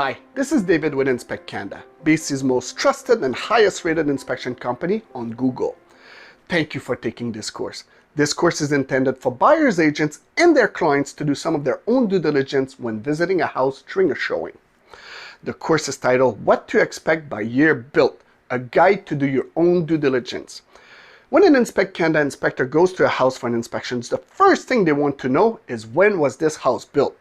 Hi, this is David with Inspect Canada, BC's most trusted and highest rated inspection company on Google. Thank you for taking this course. This course is intended for buyer's agents and their clients to do some of their own due diligence when visiting a house during a showing. The course is titled What to Expect by Year Built, a guide to do your own due diligence. When an Inspect Canada inspector goes to a house for an inspection, the first thing they want to know is when was this house built.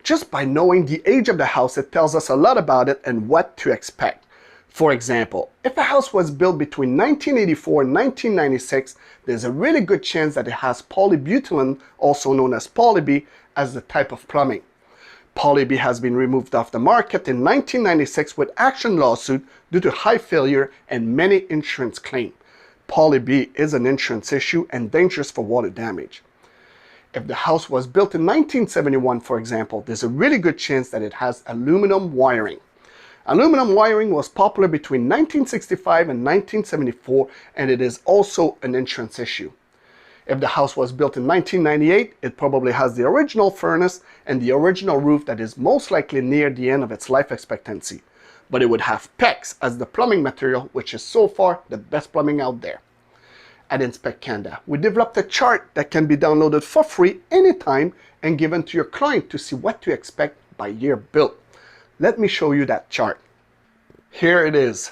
Just by knowing the age of the house, it tells us a lot about it and what to expect. For example, if a house was built between 1984 and 1996, there's a really good chance that it has polybutylene, also known as Polyb, as the type of plumbing. Polyb has been removed off the market in 1996 with action lawsuit due to high failure and many insurance claims. Polyb is an insurance issue and dangerous for water damage. If the house was built in 1971, for example, there's a really good chance that it has aluminum wiring. Aluminum wiring was popular between 1965 and 1974, and it is also an insurance issue. If the house was built in 1998, it probably has the original furnace and the original roof that is most likely near the end of its life expectancy. But it would have PEX as the plumbing material, which is so far the best plumbing out there. At Inspect Canada, we developed a chart that can be downloaded for free anytime and given to your client to see what to expect by year built. Let me show you that chart. Here it is.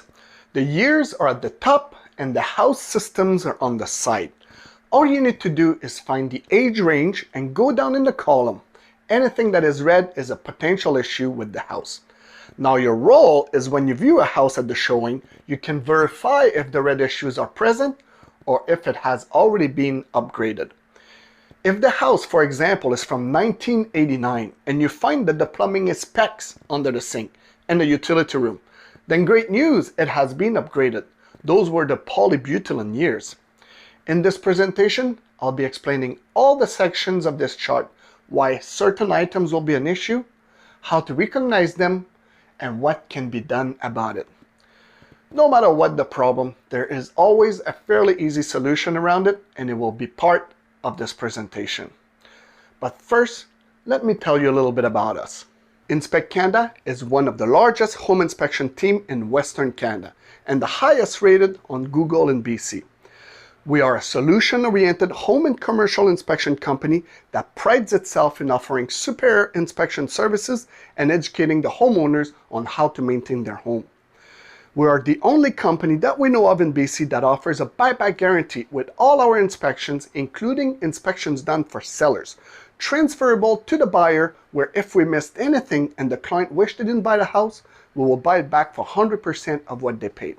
The years are at the top and the house systems are on the side. All you need to do is find the age range and go down in the column. Anything that is red is a potential issue with the house. Now your role is when you view a house at the showing, you can verify if the red issues are present or if it has already been upgraded. If the house, for example, is from 1989 and you find that the plumbing is PEX under the sink and the utility room, then great news, it has been upgraded. Those were the polybutylene years. In this presentation, I'll be explaining all the sections of this chart, why certain items will be an issue, how to recognize them, and what can be done about it. No matter what the problem, there is always a fairly easy solution around it, and it will be part of this presentation. But first, let me tell you a little bit about us. Inspect Canada is one of the largest home inspection teams in Western Canada and the highest rated on Google in BC. We are a solution-oriented home and commercial inspection company that prides itself in offering superior inspection services and educating the homeowners on how to maintain their home. We are the only company that we know of in BC that offers a buyback guarantee with all our inspections, including inspections done for sellers, transferable to the buyer, where if we missed anything and the client wished they didn't buy the house, we will buy it back for 100% of what they paid.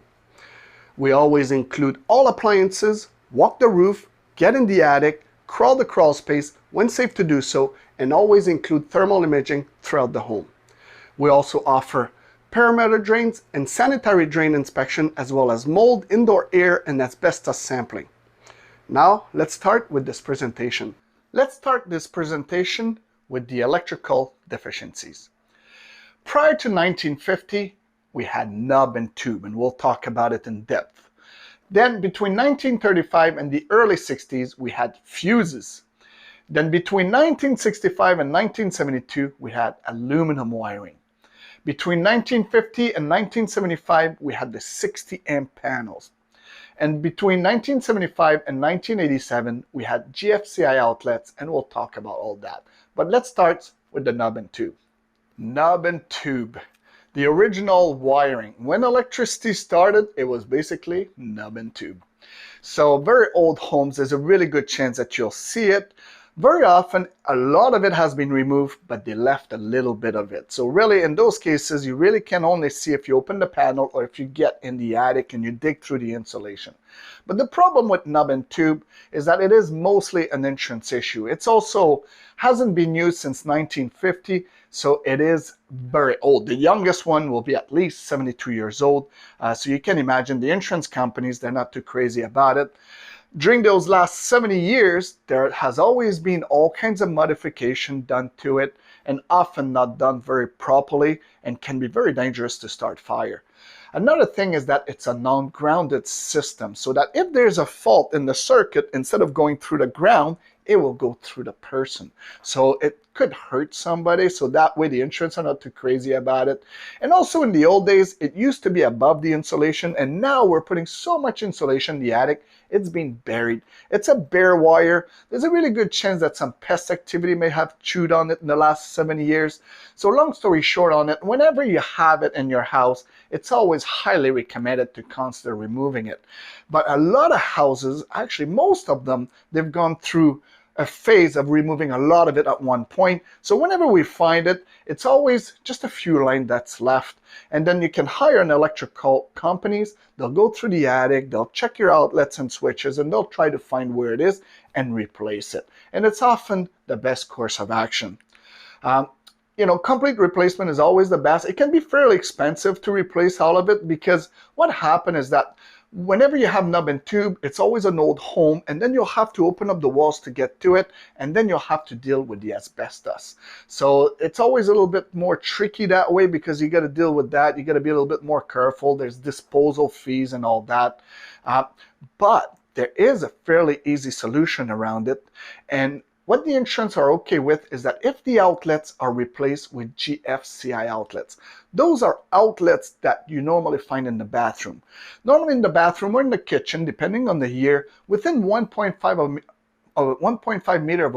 We always include all appliances, walk the roof, get in the attic, crawl the crawl space when safe to do so, and always include thermal imaging throughout the home. We also offer perimeter drains and sanitary drain inspection, as well as mold, indoor air, and asbestos sampling. Now, let's start with this presentation. Let's start this presentation with the electrical deficiencies. Prior to 1950, we had knob and tube, and we'll talk about it in depth. Then between 1935 and the early 60s, we had fuses. Then between 1965 and 1972, we had aluminum wiring. Between 1950 and 1975, we had the 60 amp panels. And between 1975 and 1987, we had GFCI outlets, and we'll talk about all that. But let's start with the knob and tube. Knob and tube. The original wiring. When electricity started, it was basically knob and tube. So very old homes, there's a really good chance that you'll see it. Very often, a lot of it has been removed, but they left a little bit of it. So really, in those cases, you really can only see if you open the panel or if you get in the attic and you dig through the insulation. But the problem with knob and tube is that it is mostly an insurance issue. It's also hasn't been used since 1950, so it is very old. The youngest one will be at least 72 years old. So you can imagine the insurance companies, they're not too crazy about it. During those last 70 years, there has always been all kinds of modification done to it, and often not done very properly, and can be very dangerous to start fire. Another thing is that it's a non-grounded system, so that if there's a fault in the circuit, instead of going through the ground, it will go through the person. So it could hurt somebody, so that way the insurance are not too crazy about it. And also in the old days, it used to be above the insulation, and now we're putting so much insulation in the attic, it's being buried. It's a bare wire. There's a really good chance that some pest activity may have chewed on it in the last 70 years. So long story short on it, whenever you have it in your house, it's always highly recommended to consider removing it. But a lot of houses, actually most of them, they've gone through a phase of removing a lot of it at one point. So whenever we find it, it's always just a few lines that's left. And then you can hire an electrical companies. They'll go through the attic, they'll check your outlets and switches, and they'll try to find where it is and replace it. And it's often the best course of action. You know, complete replacement is always the best. It can be fairly expensive to replace all of it, because what happens is that whenever you have nub and tube, it's always an old home, and then you'll have to open up the walls to get to it, and then you'll have to deal with the asbestos. So it's always a little bit more tricky that way, because you got to deal with that. You got to be a little bit more careful. There's disposal fees and all that. But there is a fairly easy solution around it. And what the insurance are okay with is that if the outlets are replaced with GFCI outlets. Those are outlets that you normally find in the bathroom. Normally in the bathroom or in the kitchen, depending on the year, within 1.5 meter of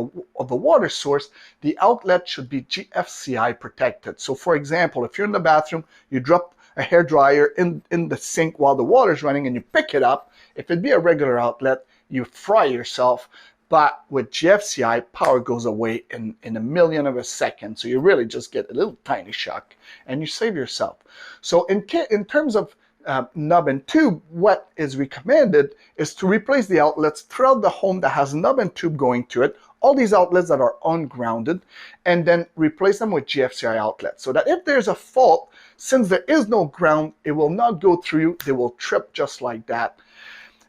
a water source, the outlet should be GFCI protected. So for example, if you're in the bathroom, you drop a hairdryer in the sink while the water's running and you pick it up, if it'd be a regular outlet, you fry yourself. But with GFCI, power goes away in a millionth of a second. So you really just get a little tiny shock and you save yourself. So in terms of nub and tube, what is recommended is to replace the outlets throughout the home that has nub and tube going to it, all these outlets that are ungrounded, and then replace them with GFCI outlets. So that if there's a fault, since there is no ground, it will not go through, they will trip just like that.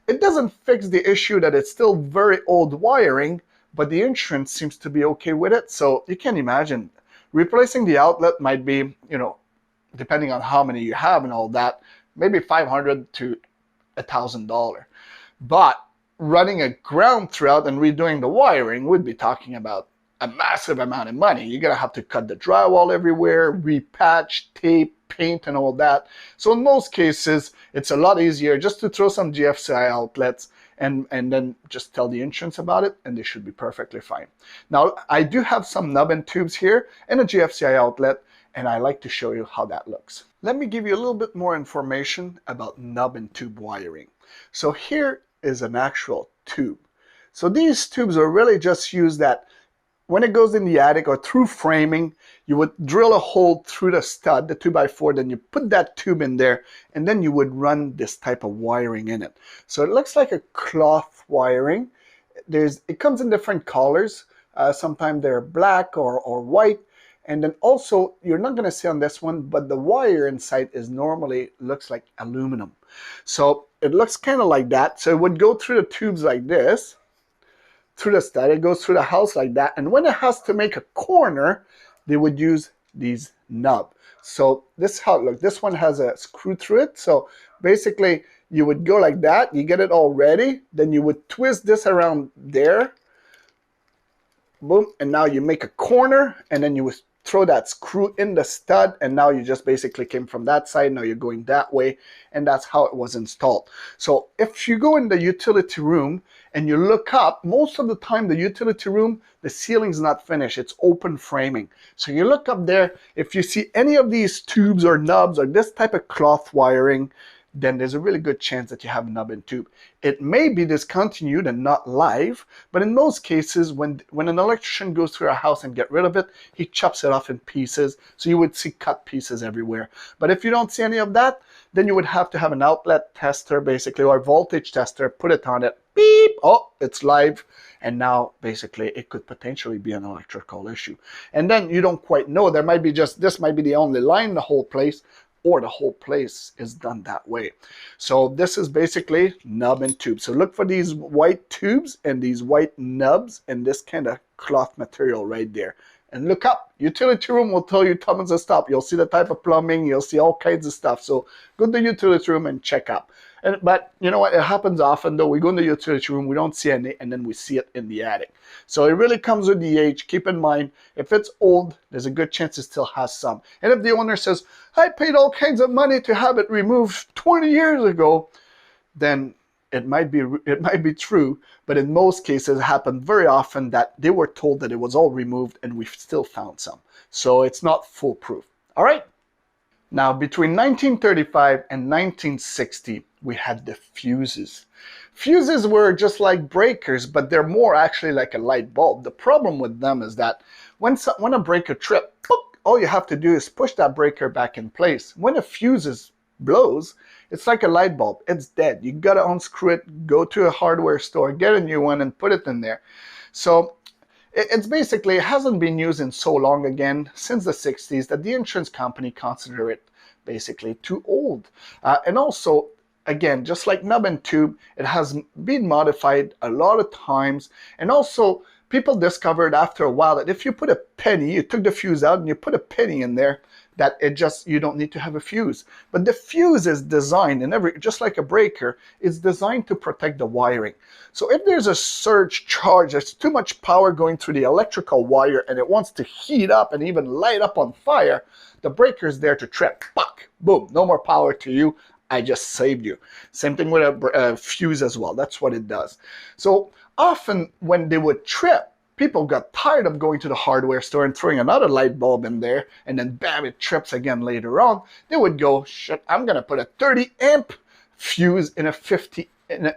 It doesn't fix the issue that it's still very old wiring, but the insurance seems to be okay with it. So you can imagine replacing the outlet might be, you know, depending on how many you have and all that, maybe $500 to $1,000. But running a ground throughout and redoing the wiring would be talking about a massive amount of money. You're gonna have to cut the drywall everywhere, repatch, tape, paint, and all that. So in most cases, it's a lot easier just to throw some GFCI outlets and then just tell the insurance about it, and they should be perfectly fine. Now, I do have some nub and tubes here and a GFCI outlet, and I like to show you how that looks. Let me give you a little bit more information about nub and tube wiring. So here is an actual tube. So these tubes are really just used that when it goes in the attic or through framing, you would drill a hole through the stud, the 2x4, then you put that tube in there, and then you would run this type of wiring in it. So it looks like a cloth wiring. It comes in different colors. Sometimes they're black or white. And then also, you're not going to see on this one, but the wire inside is normally looks like aluminum. So it looks kind of like that. So it would go through the tubes like this, through the stud, it goes through the house like that, and when it has to make a corner, they would use these nubs. So this is how it looks. This one has a screw through it, so basically you would go like that, you get it all ready, then you would twist this around there, boom, and now you make a corner, and then you would throw that screw in the stud, and now you just basically came from that side, now you're going that way, and that's how it was installed. So if you go in the utility room and you look up, most of the time the utility room, the ceiling's not finished, it's open framing. So you look up there, if you see any of these tubes or nubs or this type of cloth wiring, then there's a really good chance that you have a nub and tube. It may be discontinued and not live, but in most cases, when an electrician goes through a house and get rid of it, he chops it off in pieces, so you would see cut pieces everywhere. But if you don't see any of that, then you would have to have an outlet tester, basically, or a voltage tester, put it on it, beep, oh, it's live, and now, basically, it could potentially be an electrical issue. And then you don't quite know, there might be just, this might be the only line in the whole place, or the whole place is done that way. So this is basically nub and tube. So look for these white tubes and these white nubs and this kind of cloth material right there. And look up, utility room will tell you tons of stuff. You'll see the type of plumbing, you'll see all kinds of stuff. So go to the utility room and check up. But you know what? It happens often though. We go in the utility room, we don't see any, and then we see it in the attic. So it really comes with the age. Keep in mind, if it's old, there's a good chance it still has some. And if the owner says, I paid all kinds of money to have it removed 20 years ago, then it might be true, but in most cases it happened very often that they were told that it was all removed and we've still found some. So it's not foolproof. All right. Now, between 1935 and 1960, we had the fuses. Fuses were just like breakers, but they're more actually like a light bulb. The problem with them is that when a breaker trips, all you have to do is push that breaker back in place. When a fuse blows, it's like a light bulb. It's dead. You got to unscrew it, go to a hardware store, get a new one, and put it in there. So it's basically, it hasn't been used in so long again, since the 60s, that the insurance company consider it basically too old. And also, again, just like nub and tube, it has been modified a lot of times. And also, people discovered after a while that if you put a penny, you took the fuse out and you put a penny in there, that you don't need to have a fuse. But the fuse is designed, and just like a breaker, it's designed to protect the wiring. So if there's a surge charge, there's too much power going through the electrical wire and it wants to heat up and even light up on fire, the breaker is there to trip. Puck, boom, no more power to you. I just saved you. Same thing with a fuse as well. That's what it does. So often when they would trip, people got tired of going to the hardware store and throwing another light bulb in there, and then bam, it trips again later on. They would go, shit, I'm going to put a 30 amp fuse in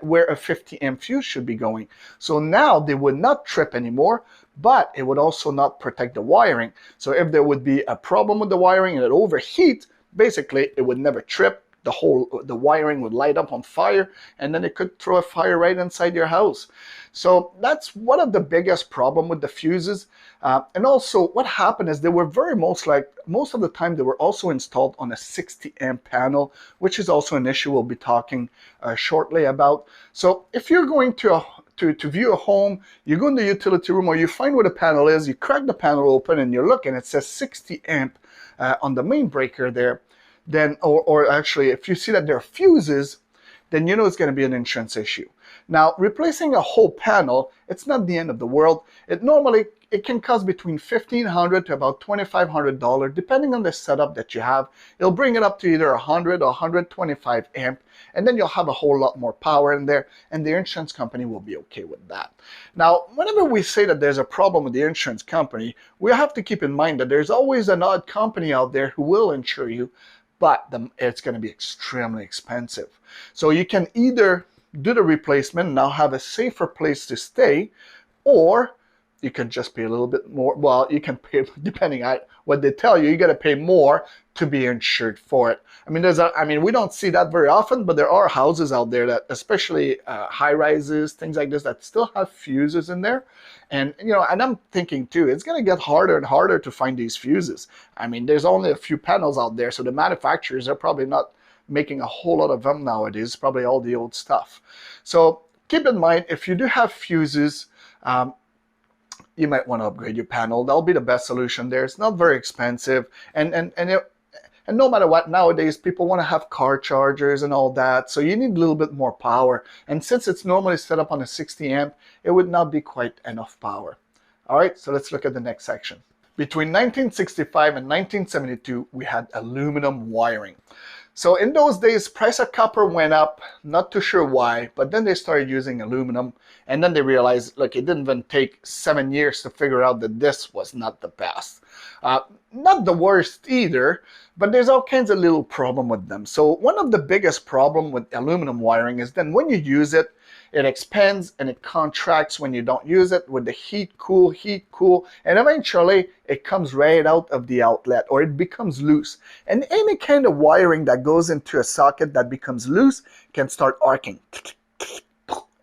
where a 50 amp fuse should be going. So now they would not trip anymore, but it would also not protect the wiring. So if there would be a problem with the wiring and it overheat, basically it would never trip. The wiring would light up on fire, and then it could throw a fire right inside your house. So that's one of the biggest problem with the fuses. And also what happened is they were most of the time they were also installed on a 60 amp panel, which is also an issue we'll be talking shortly about. So if you're going to view a home, you go in the utility room or you find where the panel is, you crack the panel open and you look and it says 60 amp on the main breaker there, then, or actually if you see that there are fuses, then you know it's going to be an insurance issue. Now, replacing a whole panel, it's not the end of the world. It can cost between $1,500 to about $2,500, depending on the setup that you have. It'll bring it up to either 100 or 125 amp, and then you'll have a whole lot more power in there, and the insurance company will be okay with that. Now, whenever we say that there's a problem with the insurance company, we have to keep in mind that there's always an odd company out there who will insure you, but it's going to be extremely expensive. So you can either do the replacement and now have a safer place to stay, or you can just pay a little bit more. Well, you can pay, depending on what they tell you, you got to pay more to be insured for it. I mean, we don't see that very often, but there are houses out there that, especially high rises, things like this, that still have fuses in there. And, you know, and I'm thinking too, it's going to get harder and harder to find these fuses. I mean, there's only a few panels out there, so the manufacturers are probably not making a whole lot of them nowadays, probably all the old stuff. So keep in mind, if you do have fuses, you might want to upgrade your panel. That'll be the best solution there. It's not very expensive, and no matter what, nowadays people want to have car chargers and all that, so you need a little bit more power. And since it's normally set up on a 60 amp, it would not be quite enough power. All right, so let's look at the next section. Between 1965 and 1972, we had aluminum wiring. So in those days, price of copper went up, not too sure why, but then they started using aluminum, and then they realized, look, it didn't even take 7 years to figure out that this was not the best. Not the worst either, but there's all kinds of little problem with them. So one of the biggest problem with aluminum wiring is then when you use it, it expands and it contracts when you don't use it with the heat, cool, and eventually it comes right out of the outlet, or it becomes loose. And any kind of wiring that goes into a socket that becomes loose can start arcing,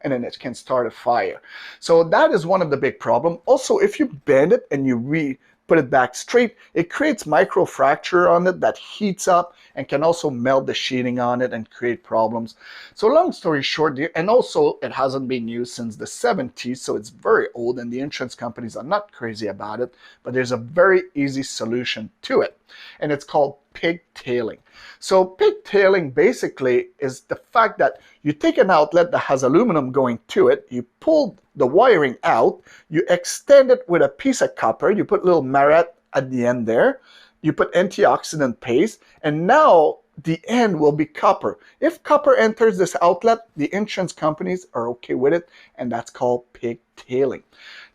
and then it can start a fire. So that is one of the big problems. Also, if you bend it and you put it back straight, it creates micro fracture on it that heats up and can also melt the sheeting on it and create problems. So long story short, and also it hasn't been used since the 70s, so it's very old and the insurance companies are not crazy about it, but there's a very easy solution to it. and it's called pigtailing. So pigtailing basically is the fact that you take an outlet that has aluminum going to it, you pull the wiring out, you extend it with a piece of copper, you put a little marat at the end there, you put antioxidant paste, and now the end will be copper. If copper enters this outlet, the insurance companies are okay with it, and that's called pigtailing.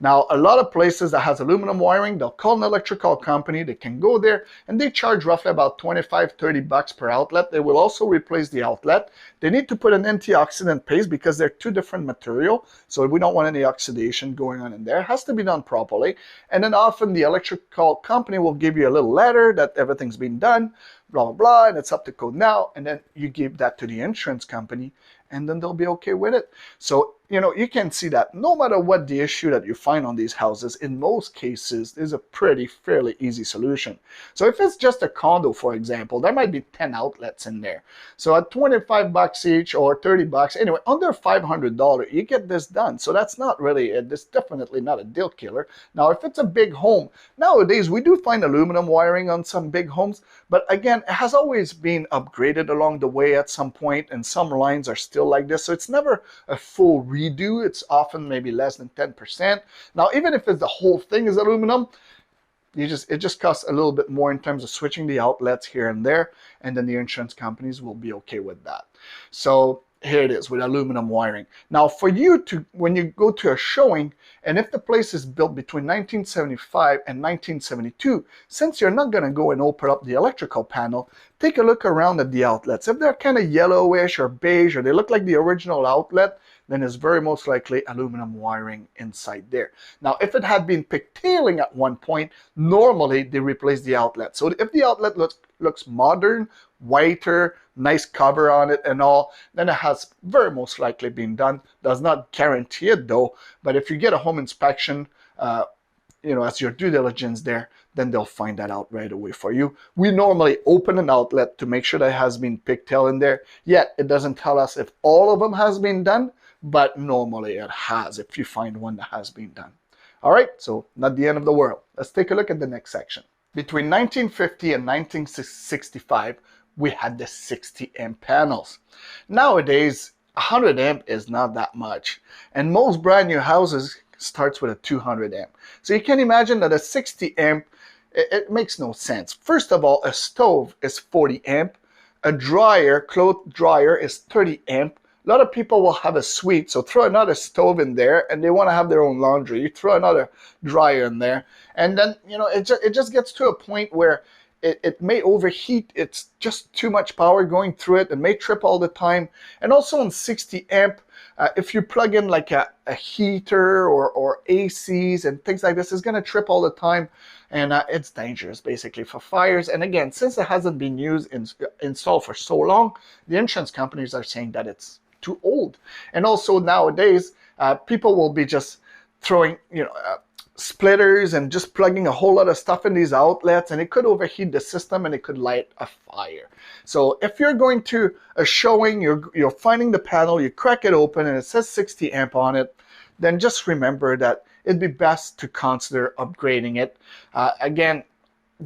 Now, a lot of places that has aluminum wiring, they'll call an electrical company, they can go there, and they charge roughly about 25, 30 bucks per outlet. They will also replace the outlet. They need to put an antioxidant paste because they're two different material, so we don't want any oxidation going on in there. It has to be done properly. And then often the electrical company will give you a little letter that everything's been done, blah, blah, blah, and it's up to code now, and then you give that to the insurance company, and then they'll be okay with it. So, you know, you can see that no matter what the issue that you find on these houses, in most cases, there's a fairly easy solution. So if it's just a condo, for example, there might be 10 outlets in there. So at 25 bucks each or 30 bucks, anyway, under $500, you get this done. So that's not really, this definitely not a deal killer. Now, if it's a big home, nowadays we do find aluminum wiring on some big homes, but again, it has always been upgraded along the way at some point, and some lines are still like this. So it's never a full redo. It's often maybe less than 10%. Now, even if the whole thing is aluminum, it just costs a little bit more in terms of switching the outlets here and there, and then the insurance companies will be okay with that. So here it is with aluminum wiring. Now, for you to, when you go to a showing, and if the place is built between 1975 and 1972, since you're not going to go and open up the electrical panel, take a look around at the outlets. If they're kind of yellowish or beige, or they look like the original outlet, then it's very most likely aluminum wiring inside there. Now, if it had been pigtailing at one point, normally they replace the outlet. So if the outlet looks modern, whiter, nice cover on it and all, then it has very most likely been done. Does not guarantee it though, but if you get a home inspection, you know, as your due diligence there, then they'll find that out right away for you. We normally open an outlet to make sure that it has been pigtail in there, yet it doesn't tell us if all of them has been done, but normally it has if you find one that has been done. All right, so not the end of the world. Let's take a look at the next section. Between 1950 and 1965, we had the 60 amp panels. Nowadays, 100 amp is not that much, and most brand new houses starts with a 200 amp. So you can imagine that a 60 amp, it makes no sense. First of all, a stove is 40 amp, a dryer, clothes dryer is 30 amp. A lot of people will have a suite, so throw another stove in there, and they want to have their own laundry. You throw another dryer in there, and then, you know, it just gets to a point where it may overheat. It's just too much power going through it. It may trip all the time. And also on 60 amp, if you plug in like a heater or ACs and things like this, it's going to trip all the time. And it's dangerous basically for fires. And again, since it hasn't been used, installed for so long, the insurance companies are saying that it's too old. And also nowadays, people will be just throwing, you know, splitters and just plugging a whole lot of stuff in these outlets, and it could overheat the system and it could light a fire. So if you're going to a showing, you're finding the panel, you crack it open and it says 60 amp on it, then just remember that it'd be best to consider upgrading it. Again,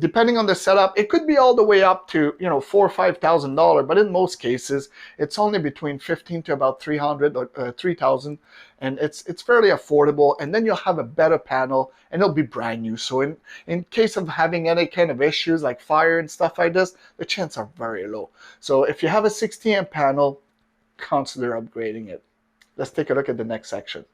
depending on the setup, it could be all the way up to, you know, $4,000 or $5,000, but in most cases, it's only between 15 to about 300 or 3,000, and it's fairly affordable. And then you'll have a better panel, and it'll be brand new. So in case of having any kind of issues like fire and stuff like this, the chances are very low. So if you have a 60 amp panel, consider upgrading it. Let's take a look at the next section.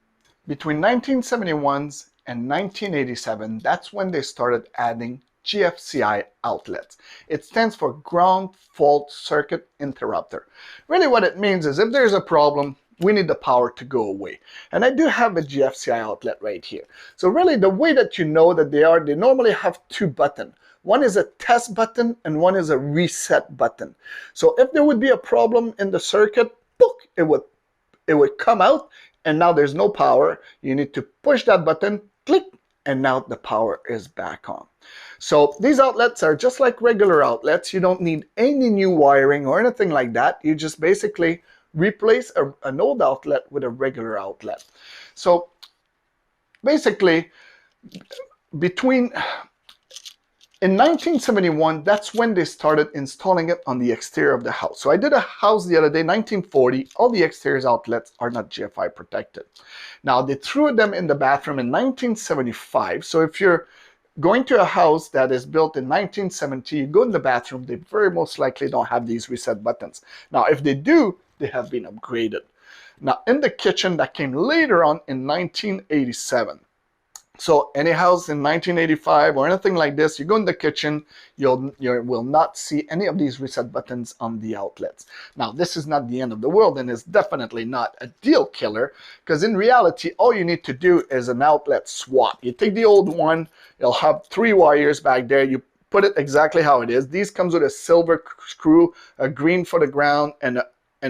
Between 1971 and 1987, that's when they started adding GFCI outlets. It stands for Ground Fault Circuit Interrupter. Really what it means is if there's a problem, we need the power to go away. And I do have a GFCI outlet right here. So really the way that you know that they normally have two buttons. One is a test button and one is a reset button. So if there would be a problem in the circuit, book, it would come out, and now there's no power. You need to push that button, click, and now the power is back on. So these outlets are just like regular outlets. You don't need any new wiring or anything like that. You just basically replace an old outlet with a regular outlet. So basically, between In 1971, that's when they started installing it on the exterior of the house. So I did a house the other day, 1940. All the exterior outlets are not GFI protected. Now, they threw them in the bathroom in 1975. So if you're going to a house that is built in 1970, you go in the bathroom, they very most likely don't have these reset buttons. Now, if they do, they have been upgraded. Now, in the kitchen, that came later on in 1987. So any house in 1985 or anything like this, you go in the kitchen, you will not see any of these reset buttons on the outlets. Now, this is not the end of the world, and it's definitely not a deal killer, because in reality, all you need to do is an outlet swap. You take the old one, you'll have 3 wires back there, you put it exactly how it is. These comes with a silver screw, a green for the ground, and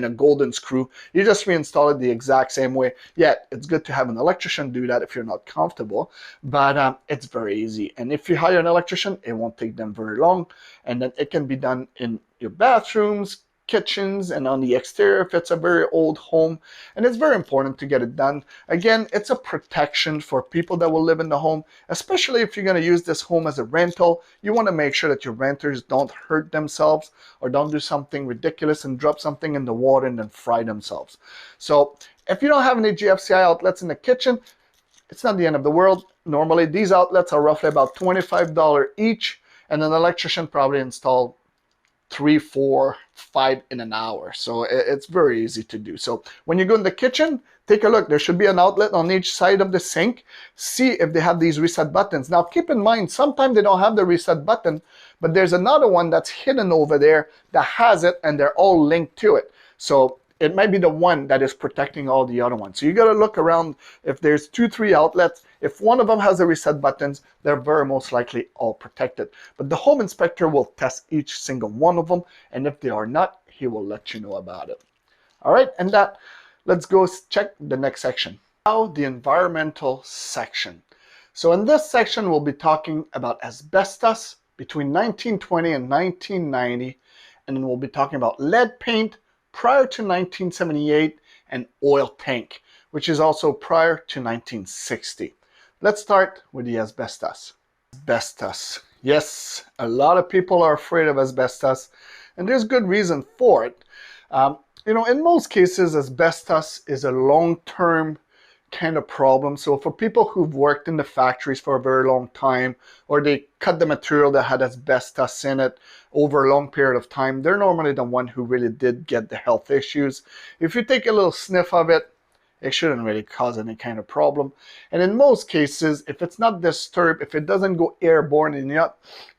a golden screw. You just reinstall it the exact same way. Yeah, it's good to have an electrician do that if you're not comfortable, but it's very easy. And if you hire an electrician, it won't take them very long. And then it can be done in your bathrooms, kitchens, and on the exterior if it's a very old home. And it's very important to get it done. Again, it's a protection for people that will live in the home, especially if you're going to use this home as a rental. You want to make sure that your renters don't hurt themselves or don't do something ridiculous and drop something in the water and then fry themselves. So if you don't have any GFCI outlets in the kitchen, it's not the end of the world. Normally these outlets are roughly about $25 each, and an electrician probably installed 3, 4, 5 in an hour. So it's very easy to do. So when you go in the kitchen, take a look. There should be an outlet on each side of the sink. See if they have these reset buttons. Now keep in mind, sometimes they don't have the reset button, but there's another one that's hidden over there that has it, and they're all linked to it. So it might be the one that is protecting all the other ones. So you got to look around. If there's 2, 3 outlets, if one of them has the reset buttons, they're very most likely all protected. But the home inspector will test each single one of them, and if they are not, he will let you know about it. All right, and let's go check the next section. Now the environmental section. So in this section, we'll be talking about asbestos between 1920 and 1990, and then we'll be talking about lead paint prior to 1978, and oil tank, which is also prior to 1960. Let's start with the asbestos. Asbestos. Yes, a lot of people are afraid of asbestos, and there's good reason for it. You know, in most cases, asbestos is a long-term kind of problem. So for people who've worked in the factories for a very long time, or they cut the material that had asbestos in it over a long period of time, they're normally the one who really did get the health issues. If you take a little sniff of it, it shouldn't really cause any kind of problem. And in most cases, if it's not disturbed, if it doesn't go airborne and you're not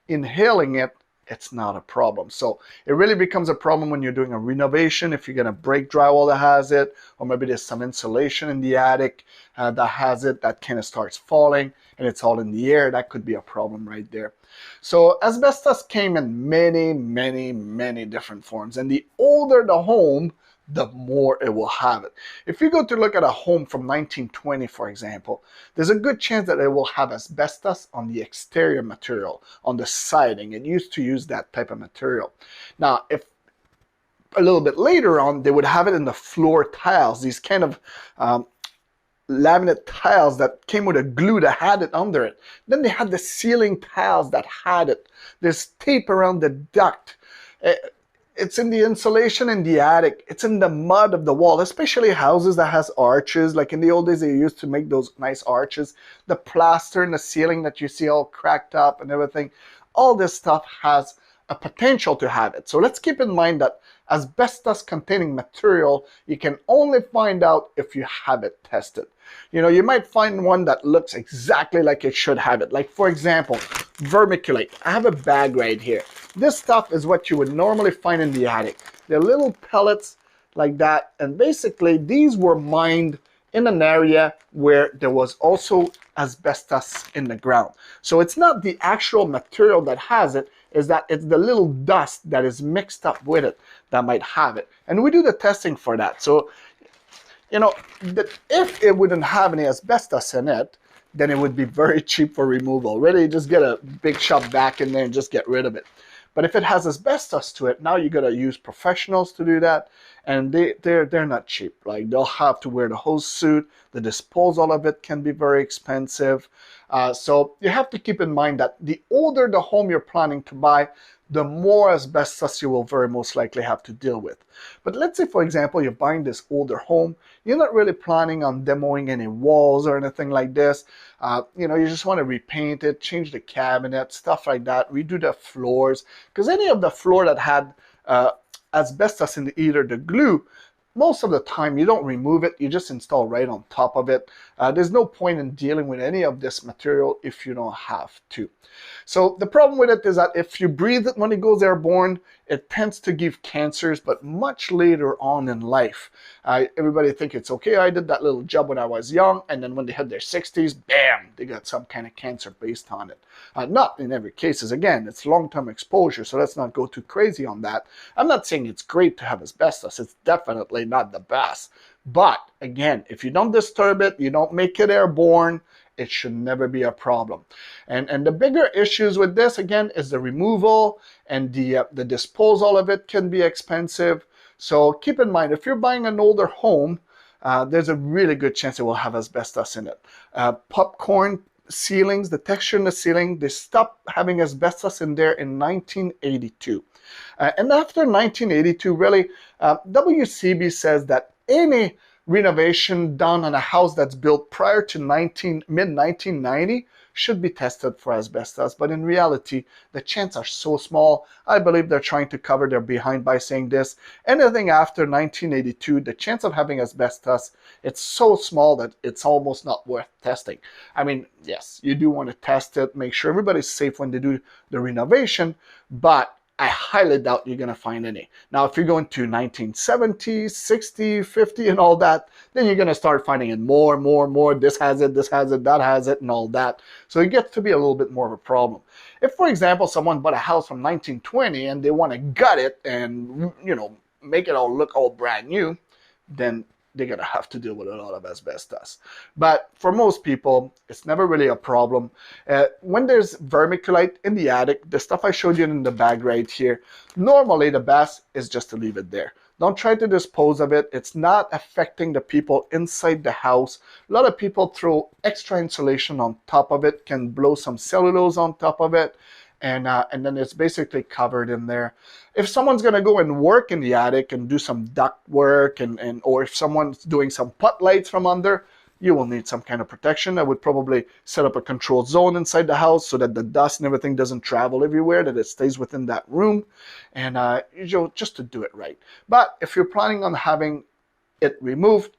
inhaling it, it's not a problem. So it really becomes a problem when you're doing a renovation, if you're going to break drywall that has it, or maybe there's some insulation in the attic that has it, that kind of starts falling and it's all in the air. That could be a problem right there. So asbestos came in many, many, many different forms, and the older the home, the more it will have it. If you go to look at a home from 1920, for example, there's a good chance that it will have asbestos on the exterior material, on the siding. It used to use that type of material. Now, if a little bit later on, they would have it in the floor tiles, these kind of laminate tiles that came with a glue that had it under it. Then they had the ceiling tiles that had it. There's tape around the duct. It's in the insulation in the attic. It's in the mud of the wall, especially houses that has arches. Like in the old days, they used to make those nice arches. The plaster in the ceiling that you see all cracked up and everything. All this stuff has a potential to have it. So let's keep in mind that asbestos containing material, you can only find out if you have it tested. You know, you might find one that looks exactly like it should have it. Like for example, vermiculite. I have a bag right here. This stuff is what you would normally find in the attic. They're little pellets like that, and basically these were mined in an area where there was also asbestos in the ground. So it's not the actual material that has it, is that it's the little dust that is mixed up with it that might have it. And we do the testing for that. So, you know, if it wouldn't have any asbestos in it, then it would be very cheap for removal. Really, just get a big shop vac in there and just get rid of it. But if it has asbestos to it, now you got to use professionals to do that. and they're not cheap. Like, they'll have to wear the whole suit. The disposal of it can be very expensive. So you have to keep in mind that the older the home you're planning to buy, the more asbestos you will very most likely have to deal with. But let's say, for example, you're buying this older home, you're not really planning on demoing any walls or anything like this. You know, you just want to repaint it, change the cabinet, stuff like that, redo the floors, because any of the floor that had asbestos in either the glue, most of the time you don't remove it, you just install right on top of it. There's no point in dealing with any of this material if you don't have to. So the problem with it is that if you breathe it when it goes airborne, it tends to give cancers, but much later on in life. Everybody think it's okay, I did that little job when I was young, and then when they hit their 60s, bam, they got some kind of cancer based on it. Not in every case, again, it's long-term exposure, so let's not go too crazy on that. I'm not saying it's great to have asbestos, it's definitely not the best. But again, if you don't disturb it, you don't make it airborne, it should never be a problem. And the bigger issues with this, again, is the removal and the disposal of it can be expensive. So keep in mind, if you're buying an older home, there's a really good chance it will have asbestos in it. Popcorn ceilings, the texture in the ceiling, they stopped having asbestos in there in 1982. And after 1982, really, WCB says that any renovation done on a house that's built prior to mid-1990 should be tested for asbestos, but in reality, the chances are so small. I believe they're trying to cover their behind by saying this. Anything after 1982, the chance of having asbestos, it's so small that it's almost not worth testing. I mean, yes, you do want to test it, make sure everybody's safe when they do the renovation, but I highly doubt you're going to find any. Now, if you're going to 1970, 60, 50, and all that, then you're going to start finding it more. This has it, that has it, and all that. So it gets to be a little bit more of a problem. If, for example, someone bought a house from 1920 and they want to gut it and, you know, make it all look all brand new, then they're going to have to deal with a lot of asbestos. But for most people, it's never really a problem. When there's vermiculite in the attic, the stuff I showed you in the bag right here, normally the best is just to leave it there. Don't try to dispose of it. It's not affecting the people inside the house. A lot of people throw extra insulation on top of it, can blow some cellulose on top of it, and then it's basically covered in there. If someone's going to go and work in the attic and do some duct work, or if someone's doing some put lights from under, you will need some kind of protection. I would probably set up a control zone inside the house so that the dust and everything doesn't travel everywhere, that it stays within that room, and just to do it right. But if you're planning on having it removed,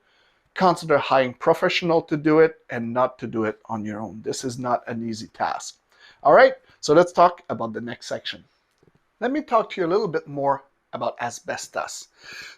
consider hiring a professional to do it and not to do it on your own. This is not an easy task. All right, so let's talk about the next section. Let me talk to you a little bit more about asbestos.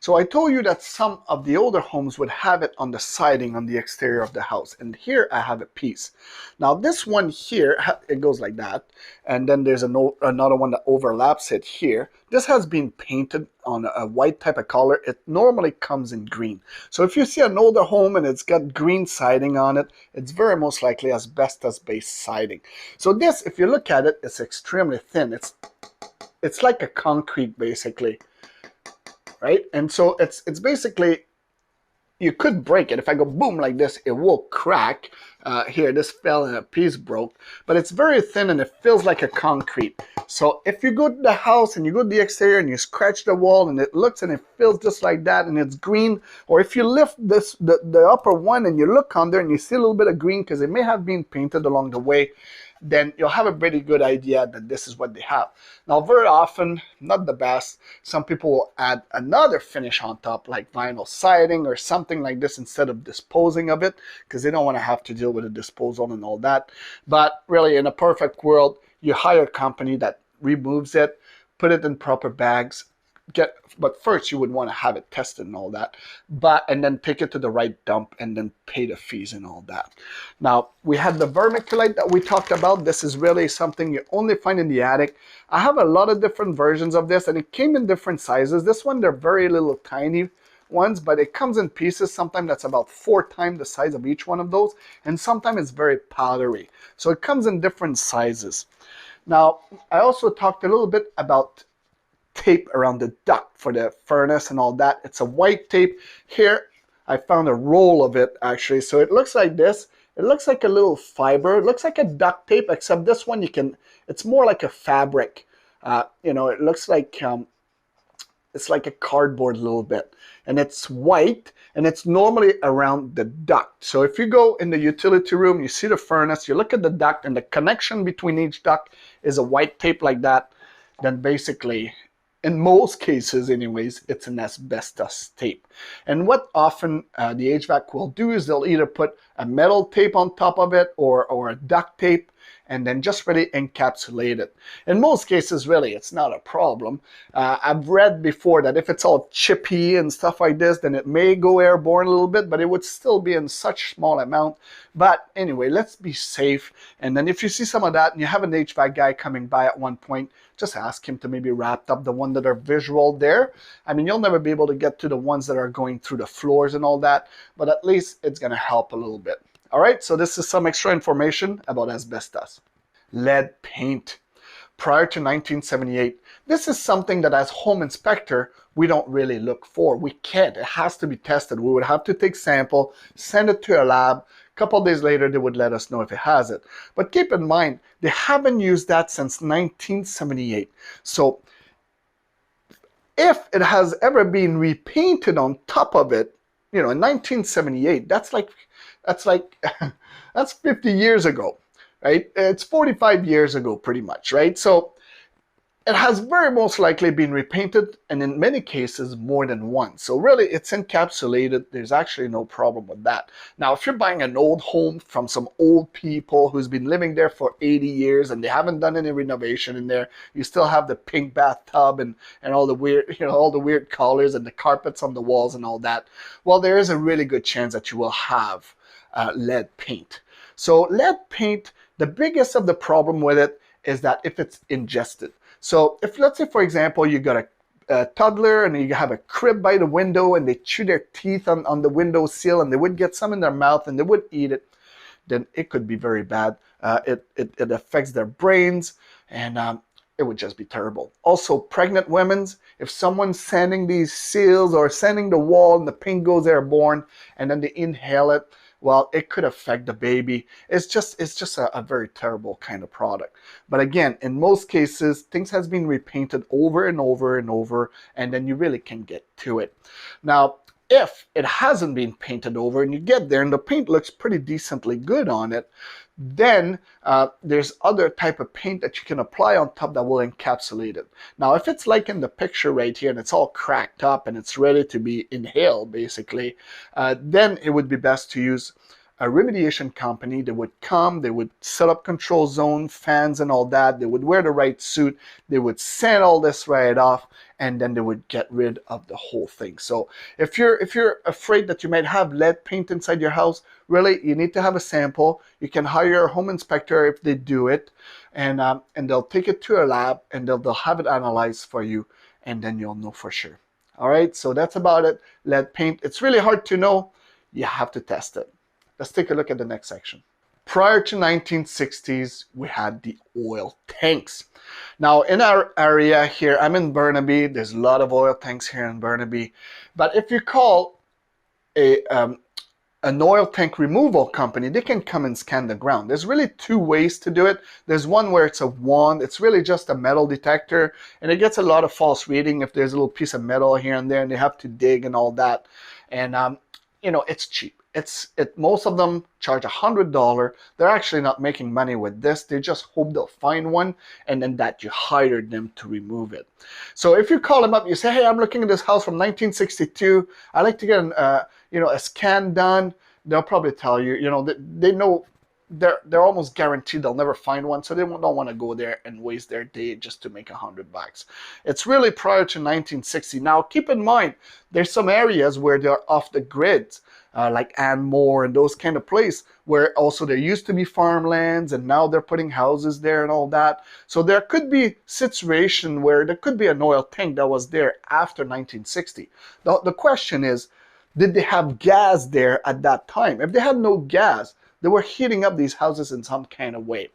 So I told you that some of the older homes would have it on the siding on the exterior of the house, and here I have a piece. Now this one here, it goes like that, and then there's another one that overlaps it here. This has been painted on a white type of color. It normally comes in green. So if you see an older home and it's got green siding on it, it's very most likely asbestos-based siding. So this, if you look at it, it's extremely thin. It's like a concrete, basically, right? And so it's basically, you could break it. If I go boom like this, it will crack. Here, this fell and a piece broke, but it's very thin and it feels like a concrete. So if you go to the house and you go to the exterior and you scratch the wall and it looks and it feels just like that and it's green, or if you lift this the upper one and you look under and you see a little bit of green because it may have been painted along the way, then you'll have a pretty good idea that this is what they have. Now, very often, not the best, some people will add another finish on top, like vinyl siding or something like this, instead of disposing of it, because they don't want to have to deal with the disposal and all that. But really, in a perfect world, you hire a company that removes it, put it in proper bags, but first you would want to have it tested and all that, and then take it to the right dump and then pay the fees and all that. Now, we had the vermiculite that we talked about. This is really something you only find in the attic. I have a lot of different versions of this, and it came in different sizes. This one, they're very little tiny ones, but it comes in pieces. Sometimes that's about 4 times the size of each one of those, and sometimes it's very powdery. So it comes in different sizes. Now, I also talked a little bit about tape around the duct for the furnace and all that. It's a white tape. Here, I found a roll of it actually. So it looks like this. It looks like a little fiber. It looks like a duct tape, except this one it's more like a fabric. It looks like it's like a cardboard a little bit, and it's white, and it's normally around the duct. So if you go in the utility room, you see the furnace, you look at the duct, and the connection between each duct is a white tape like that, then basically, in most cases anyways, it's an asbestos tape. And what often the HVAC will do is they'll either put a metal tape on top of it or a duct tape, and then just really encapsulate it. In most cases, really, it's not a problem. I've read before that if it's all chippy and stuff like this, then it may go airborne a little bit, but it would still be in such small amount. But anyway, let's be safe. And then if you see some of that and you have an HVAC guy coming by at one point, just ask him to maybe wrap up the one that are visual there. I mean, you'll never be able to get to the ones that are going through the floors and all that, but at least it's going to help a little bit. All right, so this is some extra information about asbestos. Lead paint. Prior to 1978, this is something that as home inspector, we don't really look for. We can't. It has to be tested. We would have to take sample, send it to a lab. A couple of days later, they would let us know if it has it. But keep in mind, they haven't used that since 1978. So if it has ever been repainted on top of it, in 1978, that's 50 years ago, right? It's 45 years ago pretty much, right? So it has very most likely been repainted, and in many cases more than once. So really it's encapsulated. There's actually no problem with that. Now if you're buying an old home from some old people who's been living there for 80 years and they haven't done any renovation in there, you still have the pink bathtub and all the weird, all the weird colors and the carpets on the walls and all that, well, there is a really good chance that you will have lead paint. So lead paint, the biggest of the problem with it is that if it's ingested. So if, let's say, for example, you got a toddler and you have a crib by the window and they chew their teeth on the window sill and they would get some in their mouth and they would eat it, then it could be very bad. It affects their brains, and it would just be terrible. Also, pregnant women, if someone's sanding these seals or sanding the wall and the paint goes airborne and then they inhale it, well, it could affect the baby. It's just a very terrible kind of product. But again, in most cases, things has been repainted over and over and over, and then you really can get to it. Now, if it hasn't been painted over and you get there and the paint looks pretty decently good on it, then there's other type of paint that you can apply on top that will encapsulate it. Now, if it's like in the picture right here and it's all cracked up and it's ready to be inhaled, basically, then it would be best to use a remediation company. They would come, they would set up control zone, fans and all that. They would wear the right suit. They would sand all this right off, and then they would get rid of the whole thing. So if you're afraid that you might have lead paint inside your house, really, you need to have a sample. You can hire a home inspector if they do it, and they'll take it to a lab and they'll have it analyzed for you, and then you'll know for sure. All right, so that's about it. Lead paint, it's really hard to know. You have to test it. Let's take a look at the next section. Prior to 1960s, we had the oil tanks. Now, in our area here, I'm in Burnaby. There's a lot of oil tanks here in Burnaby. But if you call an oil tank removal company, they can come and scan the ground. There's really two ways to do it. There's one where it's a wand. It's really just a metal detector, and it gets a lot of false reading if there's a little piece of metal here and there, and they have to dig and all that. And it's cheap. Most of them charge $100. They're actually not making money with this. They just hope they'll find one, and then that you hired them to remove it. So if you call them up, you say, hey, I'm looking at this house from 1962. I'd like to get a scan done. They'll probably tell you, they know they're almost guaranteed they'll never find one, so they don't want to go there and waste their day just to make $100. It's really prior to 1960. Now, keep in mind, there's some areas where they're off the grid, like Anmore and those kind of places, where also there used to be farmlands and now they're putting houses there and all that. So there could be situation where there could be an oil tank that was there after 1960. The question is, did they have gas there at that time? If they had no gas, they were heating up these houses in some kind of way.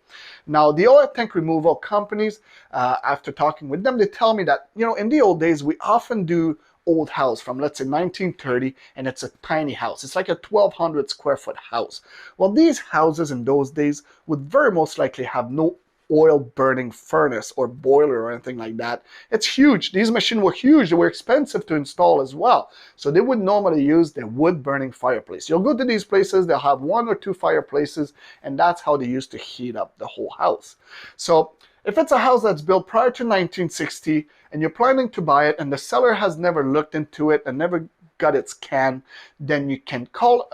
Now, the oil tank removal companies, after talking with them, they tell me that, you know, in the old days, we often do old house from, let's say, 1930, and it's a tiny house. It's like a 1,200 square foot house. Well, these houses in those days would very most likely have no oil burning furnace or boiler or anything like that. It's huge. These machines were huge. They were expensive to install as well. So they would normally use their wood burning fireplace. You'll go to these places, they'll have 1 or 2 fireplaces, and that's how they used to heat up the whole house. So if it's a house that's built prior to 1960 and you're planning to buy it and the seller has never looked into it and never got its can, then you can call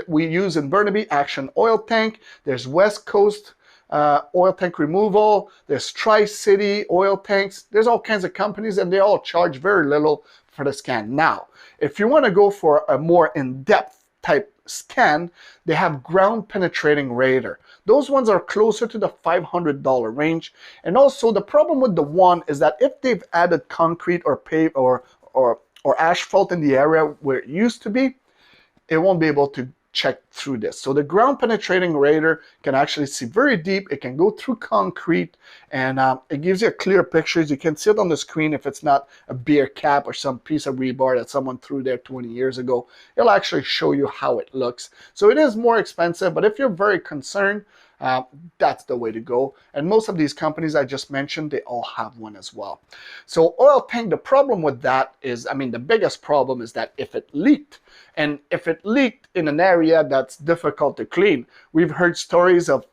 we use in Burnaby Action Oil Tank. There's West Coast oil tank removal, there's Tri-City oil tanks, there's all kinds of companies, and they all charge very little for the scan. Now, if you want to go for a more in-depth type scan, they have ground penetrating radar. Those ones are closer to the $500 range. And also the problem with the one is that if they've added concrete or pave or asphalt in the area where it used to be, it won't be able to check through this. So the ground penetrating radar can actually see very deep. It can go through concrete, and it gives you a clear picture. You can see it on the screen if it's not a beer cap or some piece of rebar that someone threw there 20 years ago. It'll actually show you how it looks. So it is more expensive, but if you're very concerned, that's the way to go. And most of these companies I just mentioned, they all have one as well. So oil tank, the problem with that is, I mean, the biggest problem is that if it leaked, and if it leaked in an area that's difficult to clean, we've heard stories of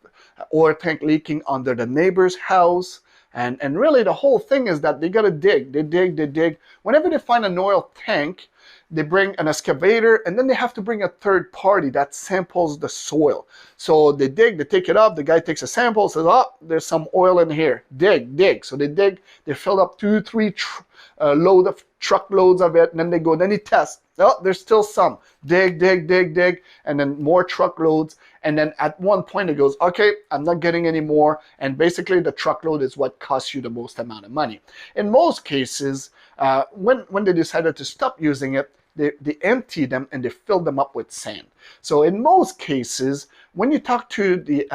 oil tank leaking under the neighbor's house. And really the whole thing is that they got to dig. They dig. Whenever they find an oil tank, they bring an excavator, and then they have to bring a third party that samples the soil. So they dig, they take it up, the guy takes a sample, says, oh, there's some oil in here. Dig. So they dig, they fill up 2-3 truckloads of it, and then they go, then he tests. Oh, there's still some. Dig, and then more truckloads. And then at one point it goes, okay, I'm not getting any more. And basically the truckload is what costs you the most amount of money. In most cases, when they decided to stop using it, they empty them and they fill them up with sand. So in most cases, when you talk to the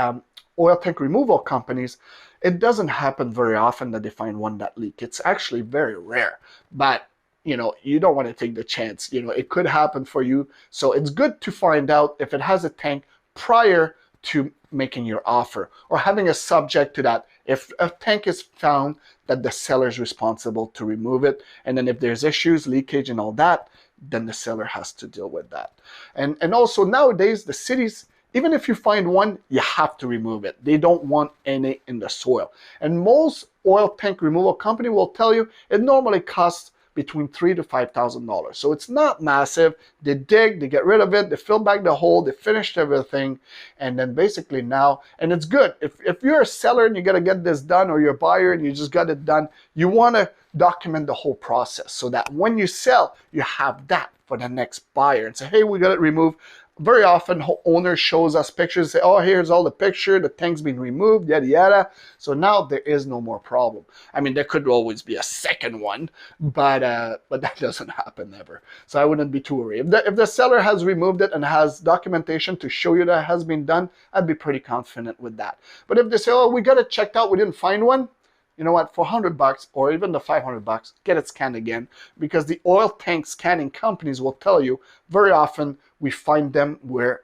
oil tank removal companies, it doesn't happen very often that they find one that leaks. It's actually very rare. But you know, you don't want to take the chance. You know, it could happen for you. So it's good to find out if it has a tank prior to making your offer, or having a subject to that. If a tank is found, that the seller is responsible to remove it. And then if there's issues, leakage and all that, then the seller has to deal with that. And also nowadays, the cities, even if you find one, you have to remove it. They don't want any in the soil. And most oil tank removal company will tell you it normally costs between $3,000 to $5,000. So it's not massive. They dig, they get rid of it, they fill back the hole, they finished everything, and then basically now, and it's good. If you're a seller and you got to get this done, or you're a buyer and you just got it done, you want to document the whole process so that when you sell, you have that for the next buyer and say, hey, we got it removed. Very often owner shows us pictures, say, oh, here's all the picture, the tank's been removed, yada yada. So now there is no more problem. I mean, there could always be a second one, but that doesn't happen ever. So I wouldn't be too worried. If the seller has removed it and has documentation to show you that it has been done, I'd be pretty confident with that. But if they say, oh, we got it checked out, we didn't find one, you know what, for $100 or even the $500, get it scanned again, because the oil tank scanning companies will tell you very often we find them where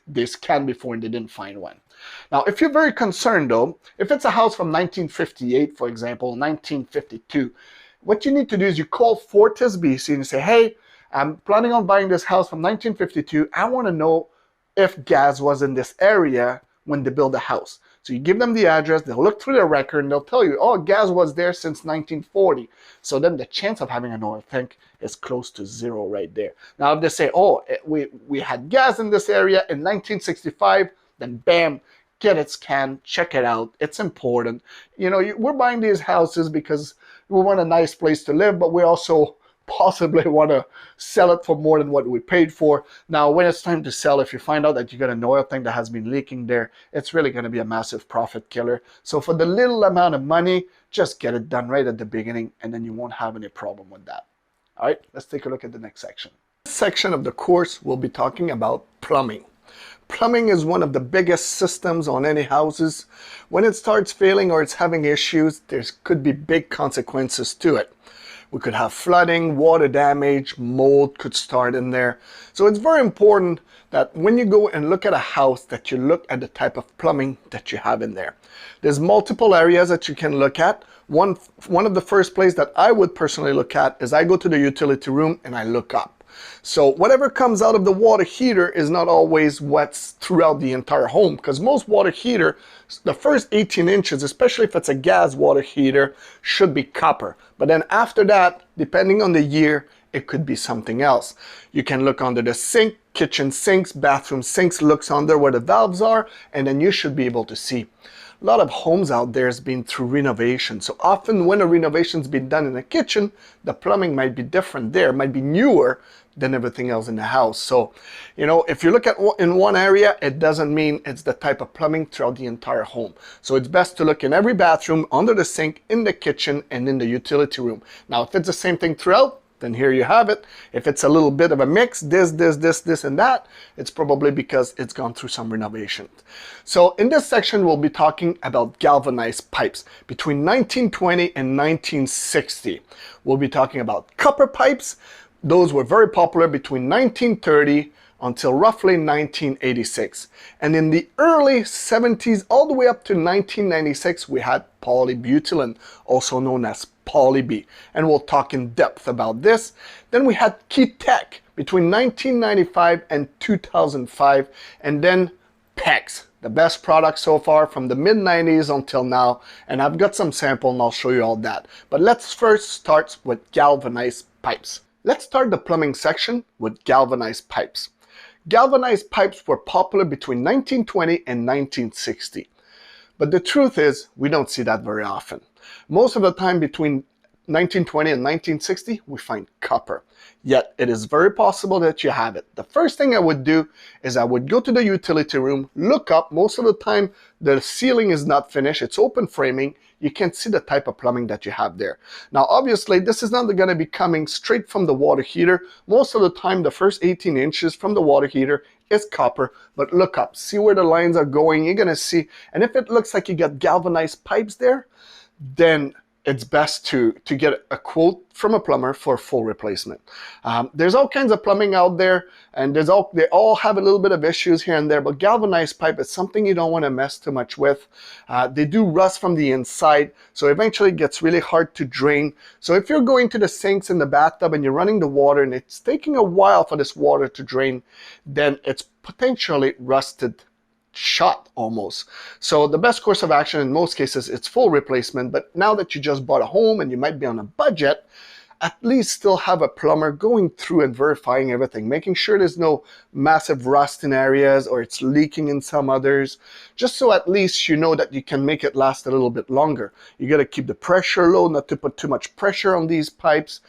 they scanned before and they didn't find one. Now, if you're very concerned though, if it's a house from 1958, for example, 1952, what you need to do is you call Fortis BC and you say, hey, I'm planning on buying this house from 1952. I want to know if gas was in this area when they build the house. So you give them the address, they'll look through their record and they'll tell you, oh, gas was there since 1940. So then the chance of having an oil tank is close to zero right there. Now if they say, oh, we had gas in this area in 1965, then bam, get it scanned, check it out. It's important. You know, we're buying these houses because we want a nice place to live, but we also possibly want to sell it for more than what we paid for. Now, when it's time to sell, if you find out that you got an oil tank that has been leaking there, it's really going to be a massive profit killer. So for the little amount of money, just get it done right at the beginning, and then you won't have any problem with that. All right, let's take a look at the next section. This section of the course, we'll be talking about plumbing. Plumbing is one of the biggest systems on any houses. When it starts failing or it's having issues, there could be big consequences to it. We could have flooding, water damage, mold could start in there. So it's very important that when you go and look at a house, that you look at the type of plumbing that you have in there. There's multiple areas that you can look at. One of the first places that I would personally look at is I go to the utility room and I look up. So whatever comes out of the water heater is not always what's throughout the entire home, because most water heater, the first 18 inches, especially if it's a gas water heater, should be copper. But then after that, depending on the year, it could be something else. You can look under the sink, kitchen sinks, bathroom sinks, looks under where the valves are, and then you should be able to see. A lot of homes out there has been through renovation. So often when a renovation's been done in the kitchen, the plumbing might be different there, might be newer than everything else in the house. So, you know, if you look at in one area, it doesn't mean it's the type of plumbing throughout the entire home. So it's best to look in every bathroom, under the sink, in the kitchen, and in the utility room. Now, if it's the same thing throughout, then here you have it. If it's a little bit of a mix, this, and that, it's probably because it's gone through some renovation. So in this section, we'll be talking about galvanized pipes between 1920 and 1960. We'll be talking about copper pipes. Those were very popular between 1930 until roughly 1986. And in the early 70s, all the way up to 1996, we had polybutylene, also known as Polyb. And we'll talk in depth about this. Then we had Key Tech between 1995 and 2005. And then PEX, the best product so far from the mid-90s until now. And I've got some sample and I'll show you all that. But let's first start with galvanized pipes. Let's start the plumbing section with galvanized pipes. Galvanized pipes were popular between 1920 and 1960. But the truth is, we don't see that very often. Most of the time between 1920 and 1960, we find copper. Yet it is very possible that you have it. The first thing I would do is I would go to the utility room, look up. Most of the time the ceiling is not finished, it's open framing. You can see the type of plumbing that you have there. Now obviously this is not going to be coming straight from the water heater. Most of the time the first 18 inches from the water heater is copper, but look up, see where the lines are going, you're going to see. And if it looks like you got galvanized pipes there, then it's best to get a quote from a plumber for full replacement. There's all kinds of plumbing out there, and they all have a little bit of issues here and there, but galvanized pipe is something you don't want to mess too much with. They do rust from the inside, so eventually it gets really hard to drain. So if you're going to the sinks in the bathtub and you're running the water and it's taking a while for this water to drain, then it's potentially rusted shot almost. So the best course of action in most cases, it's full replacement. But now that you just bought a home and you might be on a budget, at least still have a plumber going through and verifying everything, making sure there's no massive rust in areas or it's leaking in some others, just so at least you know that you can make it last a little bit longer. You got to keep the pressure low, not to put too much pressure on these pipes.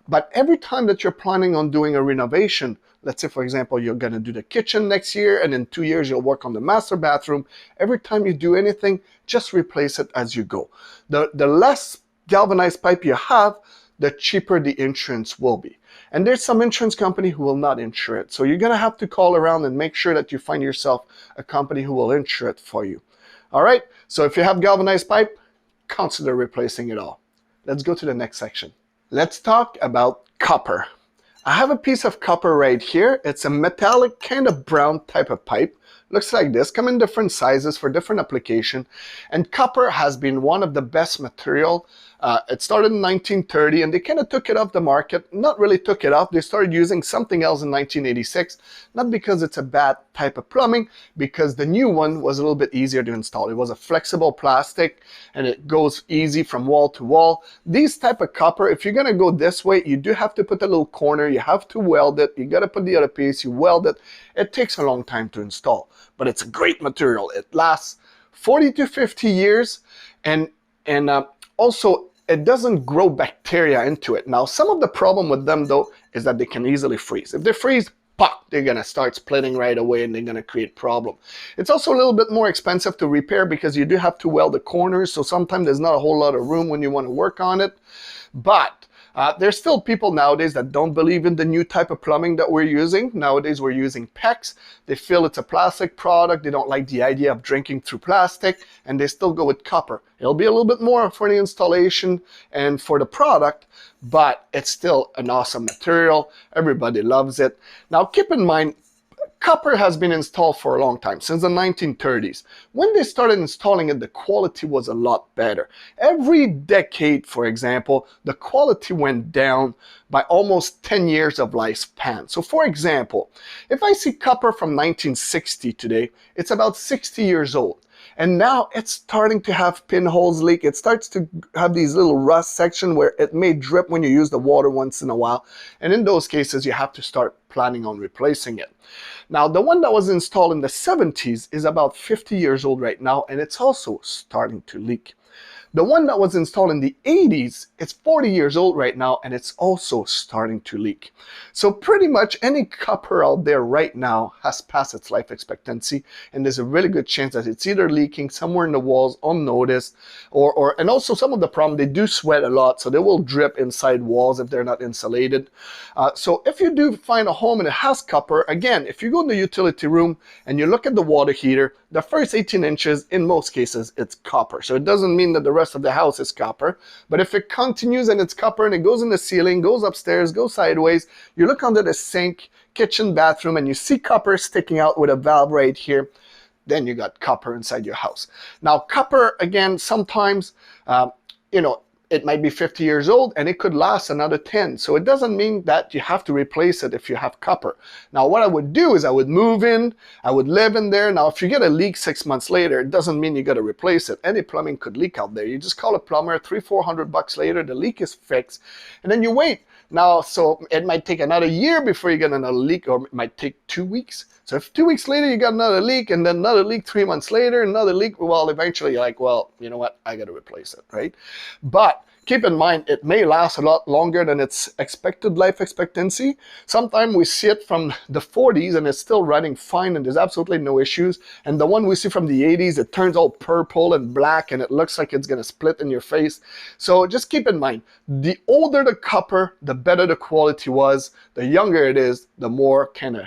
But every time that you're planning on doing a renovation, let's say, for example, you're going to do the kitchen next year, and in 2 years, you'll work on the master bathroom. Every time you do anything, just replace it as you go. The less galvanized pipe you have, the cheaper the insurance will be. And there's some insurance company who will not insure it. So you're going to have to call around and make sure that you find yourself a company who will insure it for you. All right. So if you have galvanized pipe, consider replacing it all. Let's go to the next section. Let's talk about copper. I have a piece of copper right here. It's a metallic kind of brown type of pipe. Looks like this, come in different sizes for different application. And copper has been one of the best material. It started in 1930 and they kind of took it off the market. Not really took it off. They started using something else in 1986. Not because it's a bad type of plumbing, because the new one was a little bit easier to install. It was a flexible plastic and it goes easy from wall to wall. These type of copper, if you're gonna go this way, you do have to put a little corner. You have to weld it. You gotta put the other piece, you weld it. It takes a long time to install, but it's a great material. It lasts 40 to 50 years and also it doesn't grow bacteria into it. Now, some of the problem with them though is that they can easily freeze. If they freeze, pop, they're gonna start splitting right away and they're gonna create problem. It's also a little bit more expensive to repair because you do have to weld the corners, so sometimes there's not a whole lot of room when you want to work on it. But There's still people nowadays that don't believe in the new type of plumbing that we're using. Nowadays we're using PEX. They feel it's a plastic product. They don't like the idea of drinking through plastic, and they still go with copper. It'll be a little bit more for the installation and for the product, but it's still an awesome material. Everybody loves it. Now keep in mind, copper has been installed for a long time, since the 1930s. When they started installing it, the quality was a lot better. Every decade, for example, the quality went down by almost 10 years of lifespan. So for example, if I see copper from 1960 today, it's about 60 years old. And now it's starting to have pinholes leak. It starts to have these little rust section where it may drip when you use the water once in a while. And in those cases, you have to start planning on replacing it. Now, the one that was installed in the 70s is about 50 years old right now, and it's also starting to leak. The one that was installed in the 80s, it's 40 years old right now, and it's also starting to leak. So pretty much any copper out there right now has passed its life expectancy, and there's a really good chance that it's either leaking somewhere in the walls unnoticed, and also some of the problem, they do sweat a lot, so they will drip inside walls if they're not insulated. So if you do find a home and it has copper, again, if you go in the utility room and you look at the water heater, the first 18 inches, in most cases, it's copper. So it doesn't mean that the rest of the house is copper, but if it continues and it's copper and it goes in the ceiling, goes upstairs, goes sideways, you look under the sink, kitchen, bathroom, and you see copper sticking out with a valve right here, then you got copper inside your house. Now copper, again, sometimes, it might be 50 years old and it could last another 10. So it doesn't mean that you have to replace it if you have copper. Now what I would do is I would move in, I would live in there. Now if you get a leak 6 months later, it doesn't mean you got to replace it. Any plumbing could leak out there. You just call a plumber, $300-400 later, the leak is fixed, and then you wait. Now, so it might take another year before you get another leak, or it might take 2 weeks. So if 2 weeks later you got another leak, and then another leak 3 months later, another leak, well, eventually you're like, well, you know what, I got to replace it, right? But keep in mind, it may last a lot longer than its expected life expectancy. Sometimes we see it from the 40s and it's still running fine and there's absolutely no issues. And the one we see from the 80s, it turns all purple and black and it looks like it's going to split in your face. So just keep in mind, the older the copper, the better the quality was. The younger it is, the more kind of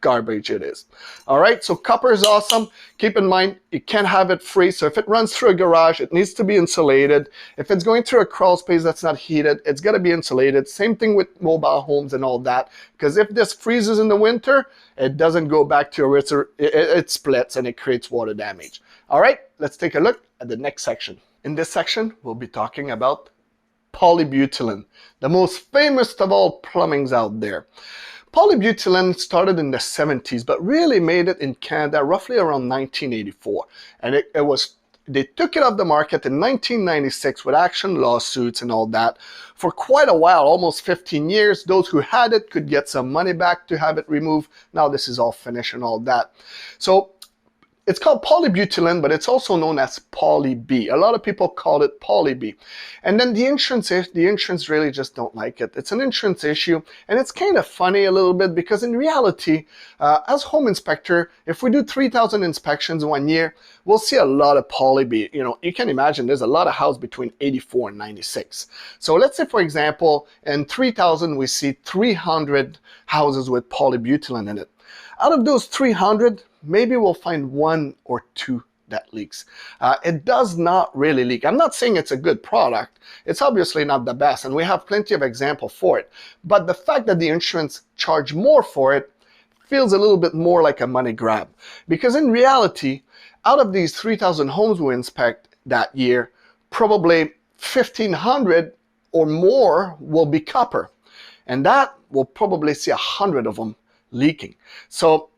garbage it is. All right, so copper is awesome. Keep in mind, you can't have it free. So if it runs through a garage, it needs to be insulated. If it's going through a crawl space that's not heated, it's got to be insulated. Same thing with mobile homes and all that, because if this freezes in the winter, it doesn't go back to it splits and it creates water damage. All right, let's take a look at the next section. In this section, we'll be talking about polybutylene, the most famous of all plumbings out there. Polybutylene started in the 70s, but really made it in Canada roughly around 1984. And they took it off the market in 1996 with action lawsuits and all that. For quite a while, almost 15 years, those who had it could get some money back to have it removed. Now this is all finished and all that. So it's called polybutylene, but it's also known as Poly-B. A lot of people call it Poly-B. And then the insurance really just don't like it. It's an insurance issue, and it's kind of funny a little bit because in reality, as home inspector, if we do 3,000 inspections 1 year, we'll see a lot of Poly-B. You can imagine there's a lot of houses between 84 and 96. So let's say, for example, in 3,000, we see 300 houses with polybutylene in it. Out of those 300, maybe we'll find 1 or 2 that leaks. It does not really leak. I'm not saying it's a good product. It's obviously not the best, and we have plenty of examples for it. But the fact that the insurance charge more for it feels a little bit more like a money grab. Because in reality, out of these 3,000 homes we inspect that year, probably 1,500 or more will be copper. And that will probably see 100 of them leaking. So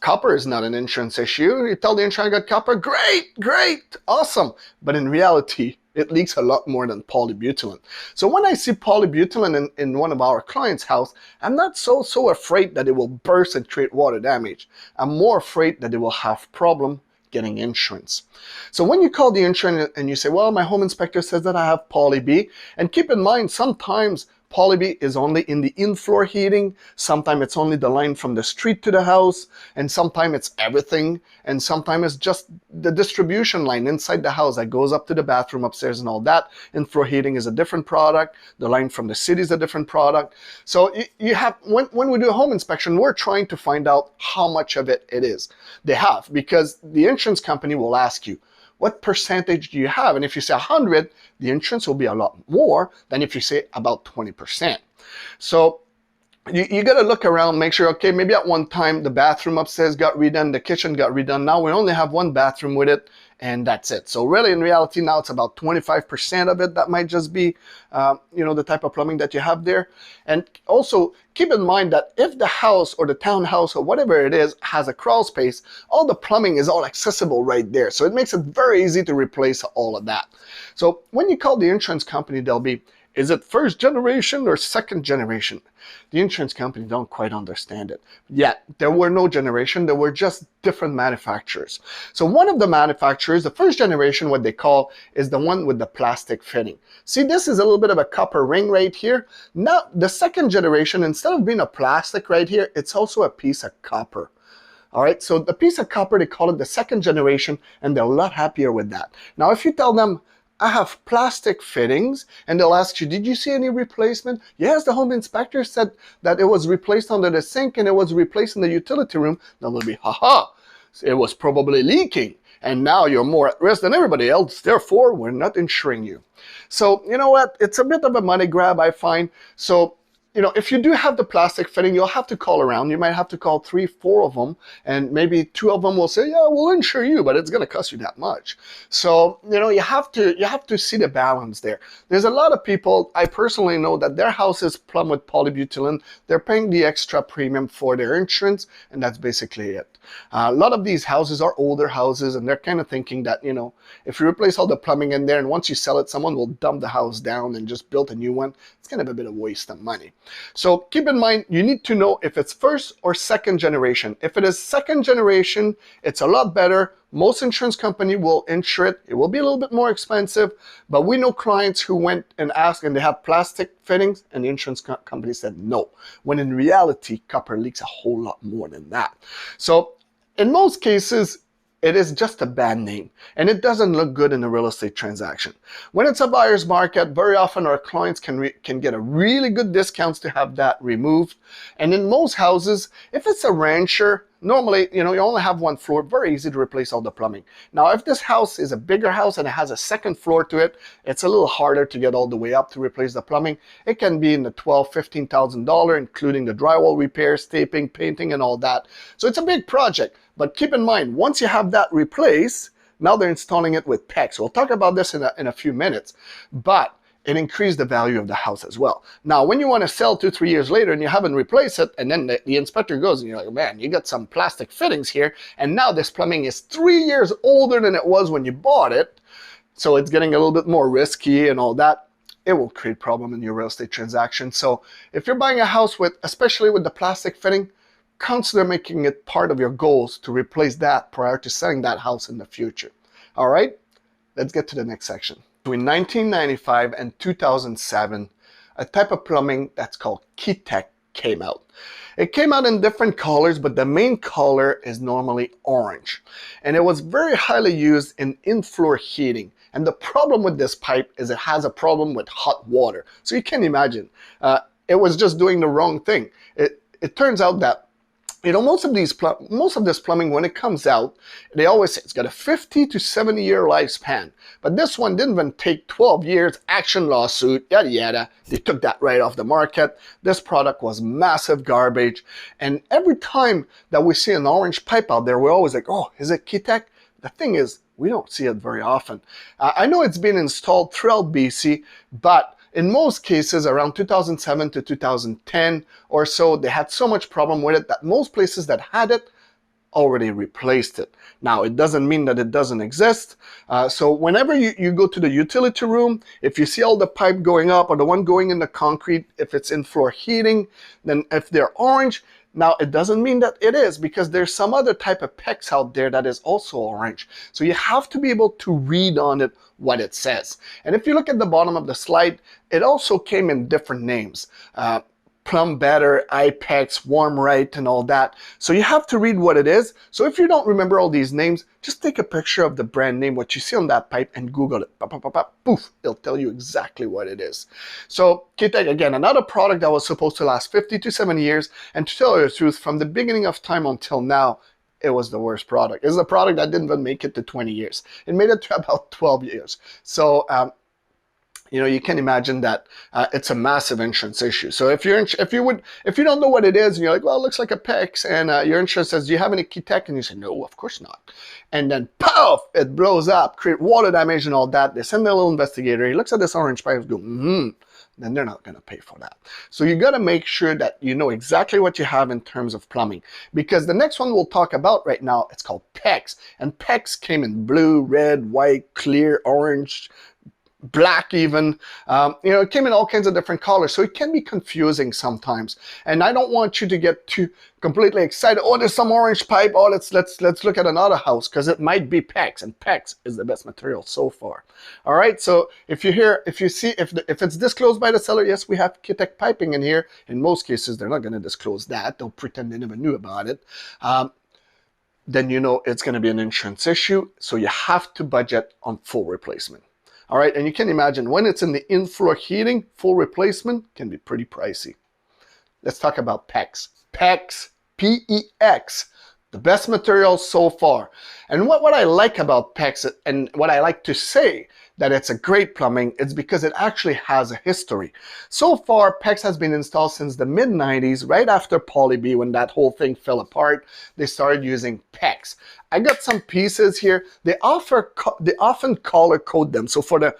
copper is not an insurance issue. You tell the insurance I got copper, great, awesome. But in reality, it leaks a lot more than polybutylene. So when I see polybutylene in one of our clients' house, I'm not so afraid that it will burst and create water damage. I'm more afraid that it will have problem getting insurance. So when you call the insurance and you say, well, my home inspector says that I have Poly-B, and keep in mind, sometimes Polybe is only in the in-floor heating. Sometimes it's only the line from the street to the house, and sometimes it's everything, and sometimes it's just the distribution line inside the house that goes up to the bathroom upstairs and all that. In-floor heating is a different product. The line from the city is a different product. So you have, when we do a home inspection, we're trying to find out how much of it is. They have, because the insurance company will ask you, what percentage do you have? And if you say 100, the insurance will be a lot more than if you say about 20%. So you got to look around, make sure, okay, maybe at one time the bathroom upstairs got redone, the kitchen got redone. Now we only have one bathroom with it, and that's it. So really, in reality, now it's about 25% of it that might just be, the type of plumbing that you have there. And also keep in mind that if the house or the townhouse or whatever it is has a crawl space, all the plumbing is all accessible right there. So it makes it very easy to replace all of that. So when you call the insurance company, they'll be, is it first generation or second generation? The insurance company don't quite understand it. Yet, there were no generation, there were just different manufacturers. So one of the manufacturers, the first generation, what they call, is the one with the plastic fitting. See, this is a little bit of a copper ring right here. Now, the second generation, instead of being a plastic right here, it's also a piece of copper. All right, so the piece of copper, they call it the second generation, and they're a lot happier with that. Now, if you tell them, I have plastic fittings, and they'll ask you, did you see any replacement? Yes, the home inspector said that it was replaced under the sink and it was replaced in the utility room. Then they'll be, haha, it was probably leaking, and now you're more at risk than everybody else, therefore we're not insuring you. So you know what, it's a bit of a money grab, I find. So if you do have the plastic fitting, you'll have to call around. You might have to call 3, 4 of them, and maybe 2 of them will say, yeah, we'll insure you, but it's going to cost you that much. So, you have to see the balance there. There's a lot of people, I personally know, that their house is plumbed with polybutylene. They're paying the extra premium for their insurance, and that's basically it. A lot of these houses are older houses, and they're kind of thinking that, if you replace all the plumbing in there and once you sell it, someone will dump the house down and just build a new one. It's kind of a bit of a waste of money. So keep in mind, you need to know if it's first or second generation. If it is second generation, it's a lot better. Most insurance company will insure it. It will be a little bit more expensive, but we know clients who went and asked and they have plastic fittings and the insurance company said no, when in reality, copper leaks a whole lot more than that. So in most cases, it is just a bad name, and it doesn't look good in a real estate transaction. When it's a buyer's market, very often our clients can get a really good discounts to have that removed. And in most houses, if it's a rancher, normally, you only have one floor, very easy to replace all the plumbing. Now, if this house is a bigger house and it has a second floor to it, it's a little harder to get all the way up to replace the plumbing. It can be in the $12,000, $15,000, including the drywall repairs, taping, painting, and all that. So it's a big project. But keep in mind, once you have that replaced, now they're installing it with PEX. We'll talk about this in a few minutes, but it increased the value of the house as well. Now, when you want to sell 2, 3 years later and you haven't replaced it, and then the inspector goes and you're like, man, you got some plastic fittings here, and now this plumbing is 3 years older than it was when you bought it, so it's getting a little bit more risky and all that, it will create problem in your real estate transaction. So if you're buying a house with, especially with the plastic fitting, consider making it part of your goals to replace that prior to selling that house in the future. All right, let's get to the next section. Between 1995 and 2007, a type of plumbing that's called Keytech came out. It came out in different colors, but the main color is normally orange. And it was very highly used in in-floor heating. And the problem with this pipe is it has a problem with hot water. So you can imagine, it was just doing the wrong thing. It turns out that most of this plumbing, when it comes out, they always say it's got a 50 to 70 year lifespan. But this one didn't even take 12 years, action lawsuit, yada yada. They took that right off the market. This product was massive garbage. And every time that we see an orange pipe out there, we're always like, oh, is it Keytech? The thing is, we don't see it very often. I know it's been installed throughout BC, but in most cases, around 2007 to 2010 or so, they had so much problem with it that most places that had it already replaced it. Now, it doesn't mean that it doesn't exist. So whenever you go to the utility room, if you see all the pipe going up or the one going in the concrete, if it's in floor heating, then if they're orange, Now, it doesn't mean that it is, because there's some other type of PEX out there that is also orange. So you have to be able to read on it what it says. And if you look at the bottom of the slide, it also came in different names. Plum Better, IPEX, Warm Right, and all that. So you have to read what it is. So if you don't remember all these names, just take a picture of the brand name, what you see on that pipe, and Google it. Pop, pop, pop, pop, poof, it'll tell you exactly what it is. So K-Tech, again, another product that was supposed to last 50 to 70 years. And to tell you the truth, from the beginning of time until now, it was the worst product. It's a product that didn't even make it to 20 years. It made it to about 12 years. So, you know, you can imagine that it's a massive insurance issue. So if you don't know what it is, and you're like, well, it looks like a PEX, and your insurance says, do you have any K-Tech? And you say, no, of course not. And then, poof, it blows up, create water damage and all that. They send their little investigator. He looks at this orange pipe and goes, then they're not going to pay for that. So you got to make sure that you know exactly what you have in terms of plumbing, because the next one we'll talk about right now, it's called PEX. And PEX came in blue, red, white, clear, orange, black even. You know, it came in all kinds of different colors, so it can be confusing sometimes. And I don't want you to get too completely excited. Oh, there's some orange pipe. Oh, let's look at another house, because it might be PEX, and PEX is the best material so far. All right. So if it's disclosed by the seller, yes, we have K-Tech piping in here. In most cases, they're not going to disclose that. They'll pretend they never knew about it. Then you know it's going to be an insurance issue. So you have to budget on full replacement. All right, and you can imagine when it's in the in-floor heating, full replacement can be pretty pricey. Let's talk about PEX. PEX, P-E-X, the best material so far. And what I like about PEX, and what I like to say that it's a great plumbing, it's because it actually has a history. So far, PEX has been installed since the mid-90s, right after Poly-B, when that whole thing fell apart. They started using PEX. I got some pieces here. They often color code them. So for the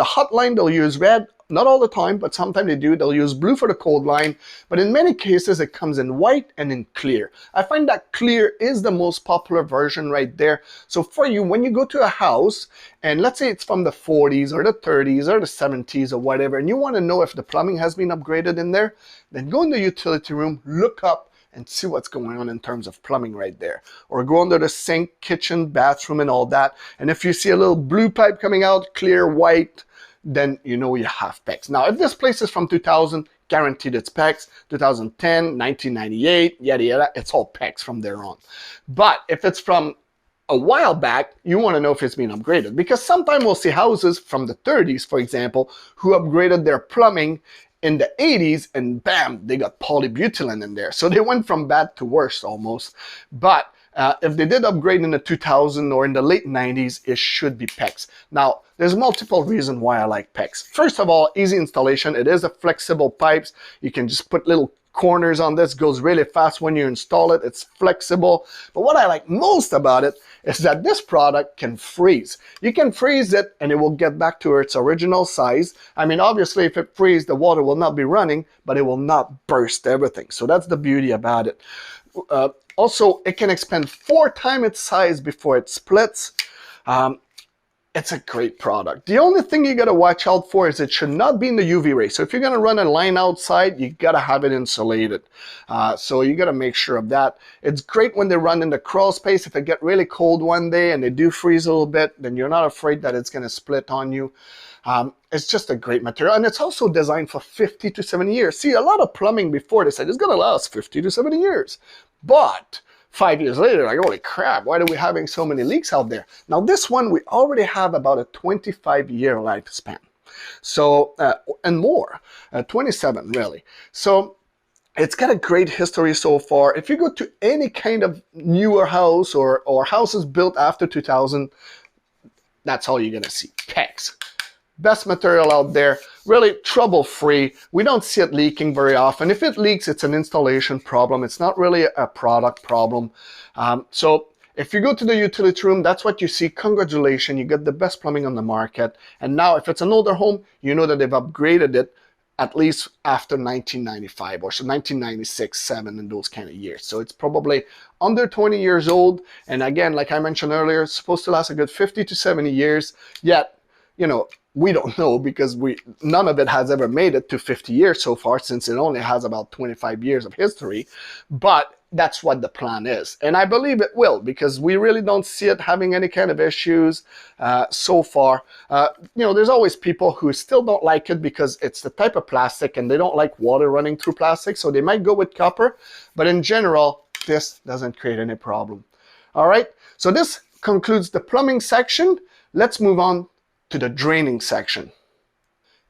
hot line, they'll use red. Not all the time, but sometimes they do. They'll use blue for the cold line. But in many cases, it comes in white and in clear. I find that clear is the most popular version right there. So for you, when you go to a house, and let's say it's from the 40s or the 30s or the 70s or whatever, and you want to know if the plumbing has been upgraded in there, then go in the utility room, look up, and see what's going on in terms of plumbing right there. Or go under the sink, kitchen, bathroom, and all that. And if you see a little blue pipe coming out, clear, white, then you know you have PEX. Now, if this place is from 2000, guaranteed it's PEX. 2010, 1998, yada yada, it's all PEX from there on. But if it's from a while back, you want to know if it's been upgraded, because sometimes we'll see houses from the 30s, for example, who upgraded their plumbing in the 80s, and bam, they got polybutylene in there. So they went from bad to worse almost. But if they did upgrade in the 2000s or in the late 90s, it should be PEX. Now, there's multiple reasons why I like PEX. First of all, easy installation. It is a flexible pipes. You can just put little corners on this, goes really fast when you install it. It's flexible. But what I like most about it is that this product can freeze. You can freeze it and it will get back to its original size. I mean, obviously, if it freezes, the water will not be running, but it will not burst everything. So that's the beauty about it. Also, it can expand 4 times its size before it splits. It's a great product. The only thing you gotta watch out for is it should not be in the UV ray. So if you're gonna run a line outside, you gotta have it insulated. So you gotta make sure of that. It's great when they run in the crawl space. If it get really cold one day and they do freeze a little bit, then you're not afraid that it's gonna split on you. It's just a great material, and it's also designed for 50 to 70 years. See, a lot of plumbing before, they said it's gonna last 50 to 70 years. But 5 years later, like, holy crap, why are we having so many leaks out there? Now this one, we already have about a 25-year lifespan. So, and more, 27 really. So it's got a great history so far. If you go to any kind of newer house or houses built after 2000, that's all you're gonna see, PEX. Best material out there, really trouble-free. We don't see it leaking very often. If it leaks, it's an installation problem. It's not really a product problem. So if you go to the utility room, that's what you see. Congratulations, you got the best plumbing on the market. And now if it's an older home, you know that they've upgraded it at least after 1995 or so 1996, 7, and those kind of years. So it's probably under 20 years old. And again, like I mentioned earlier, it's supposed to last a good 50 to 70 years. Yet, you know, we don't know because none of it has ever made it to 50 years so far, since it only has about 25 years of history. But that's what the plan is. And I believe it will, because we really don't see it having any kind of issues so far. There's always people who still don't like it because it's the type of plastic and they don't like water running through plastic. So they might go with copper. But in general, this doesn't create any problem. All right. So this concludes the plumbing section. Let's move on to the draining section.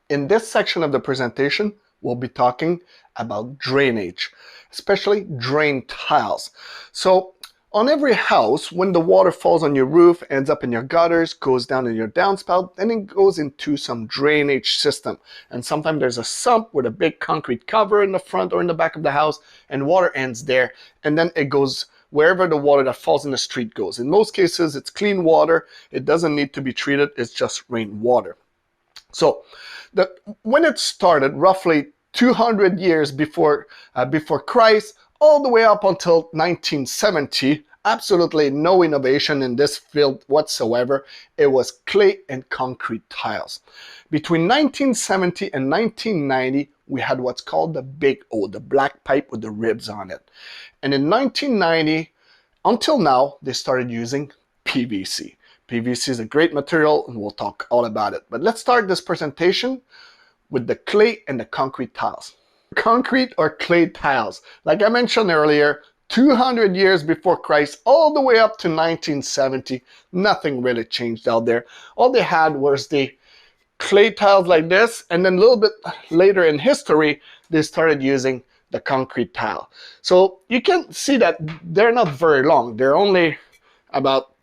In this section of the presentation, we'll be talking about drainage, especially drain tiles. So on every house, when the water falls on your roof, ends up in your gutters, goes down in your downspout, then it goes into some drainage system. And sometimes there's a sump with a big concrete cover in the front or in the back of the house, and water ends there, and then it goes wherever the water that falls in the street goes. In most cases, it's clean water. It doesn't need to be treated. It's just rainwater. So when it started, roughly 200 years before Christ, all the way up until 1970, absolutely no innovation in this field whatsoever. It was clay and concrete tiles. Between 1970 and 1990, we had what's called the big O, the black pipe with the ribs on it. And in 1990, until now, they started using PVC. PVC is a great material, and we'll talk all about it. But let's start this presentation with the clay and the concrete tiles. Concrete or clay tiles, like I mentioned earlier, 200 years before Christ, all the way up to 1970, nothing really changed out there. All they had was the clay tiles like this, and then a little bit later in history, they started using the concrete tile. So you can see that they're not very long. They're only about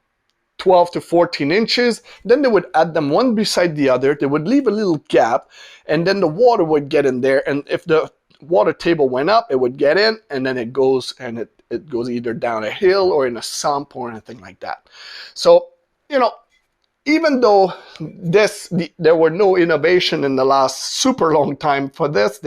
12 to 14 inches. Then they would add them one beside the other. They would leave a little gap, and then the water would get in there. And if the water table went up, it would get in, and then it goes either down a hill or in a sump or anything like that. So, even though there were no innovation in the last super long time for this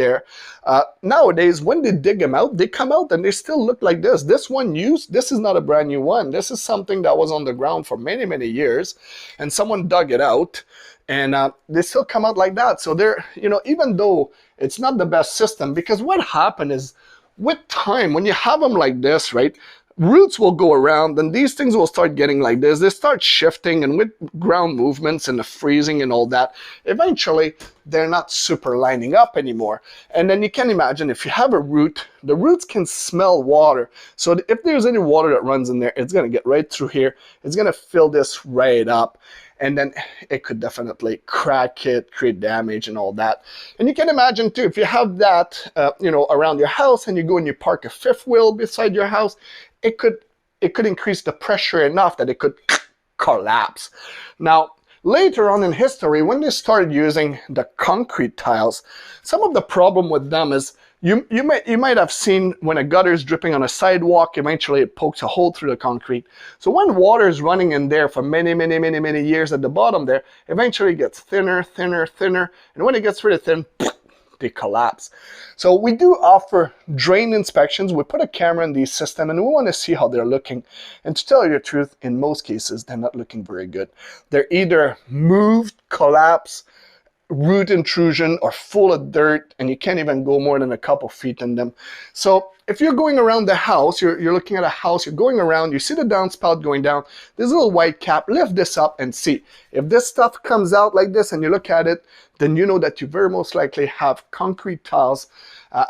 nowadays, when they dig them out, they come out and they still look like this. This is not a brand new one. This is something that was on the ground for many, many years, and someone dug it out, and they still come out like that. So they're, even though it's not the best system, because what happened is, with time, when you have them like this, right, roots will go around, and these things will start getting like this. They start shifting, and with ground movements and the freezing and all that, eventually they're not super lining up anymore. And then you can imagine, if you have a root, the roots can smell water. So if there's any water that runs in there, it's going to get right through here. It's going to fill this right up. And then it could definitely crack it, create damage and all that. And you can imagine too, if you have that, around your house, and you go and you park a fifth wheel beside your house, it could increase the pressure enough that it could collapse. Now, later on in history, when they started using the concrete tiles, some of the problem with them is, you might have seen when a gutter is dripping on a sidewalk, eventually it pokes a hole through the concrete. So when water is running in there for many, many, many, many years at the bottom there, eventually it gets thinner, thinner, thinner. And when it gets really thin, they collapse. So we do offer drain inspections. We put a camera in these systems, and we want to see how they're looking. And to tell you the truth, in most cases, they're not looking very good. They're either moved, collapsed, root intrusion, or full of dirt, and you can't even go more than a couple feet in them. So if you're going around the house, you're looking at a house, you're going around, you see the downspout going down, there's a little white cap, lift this up and see. If this stuff comes out like this and you look at it, then you know that you very most likely have concrete tiles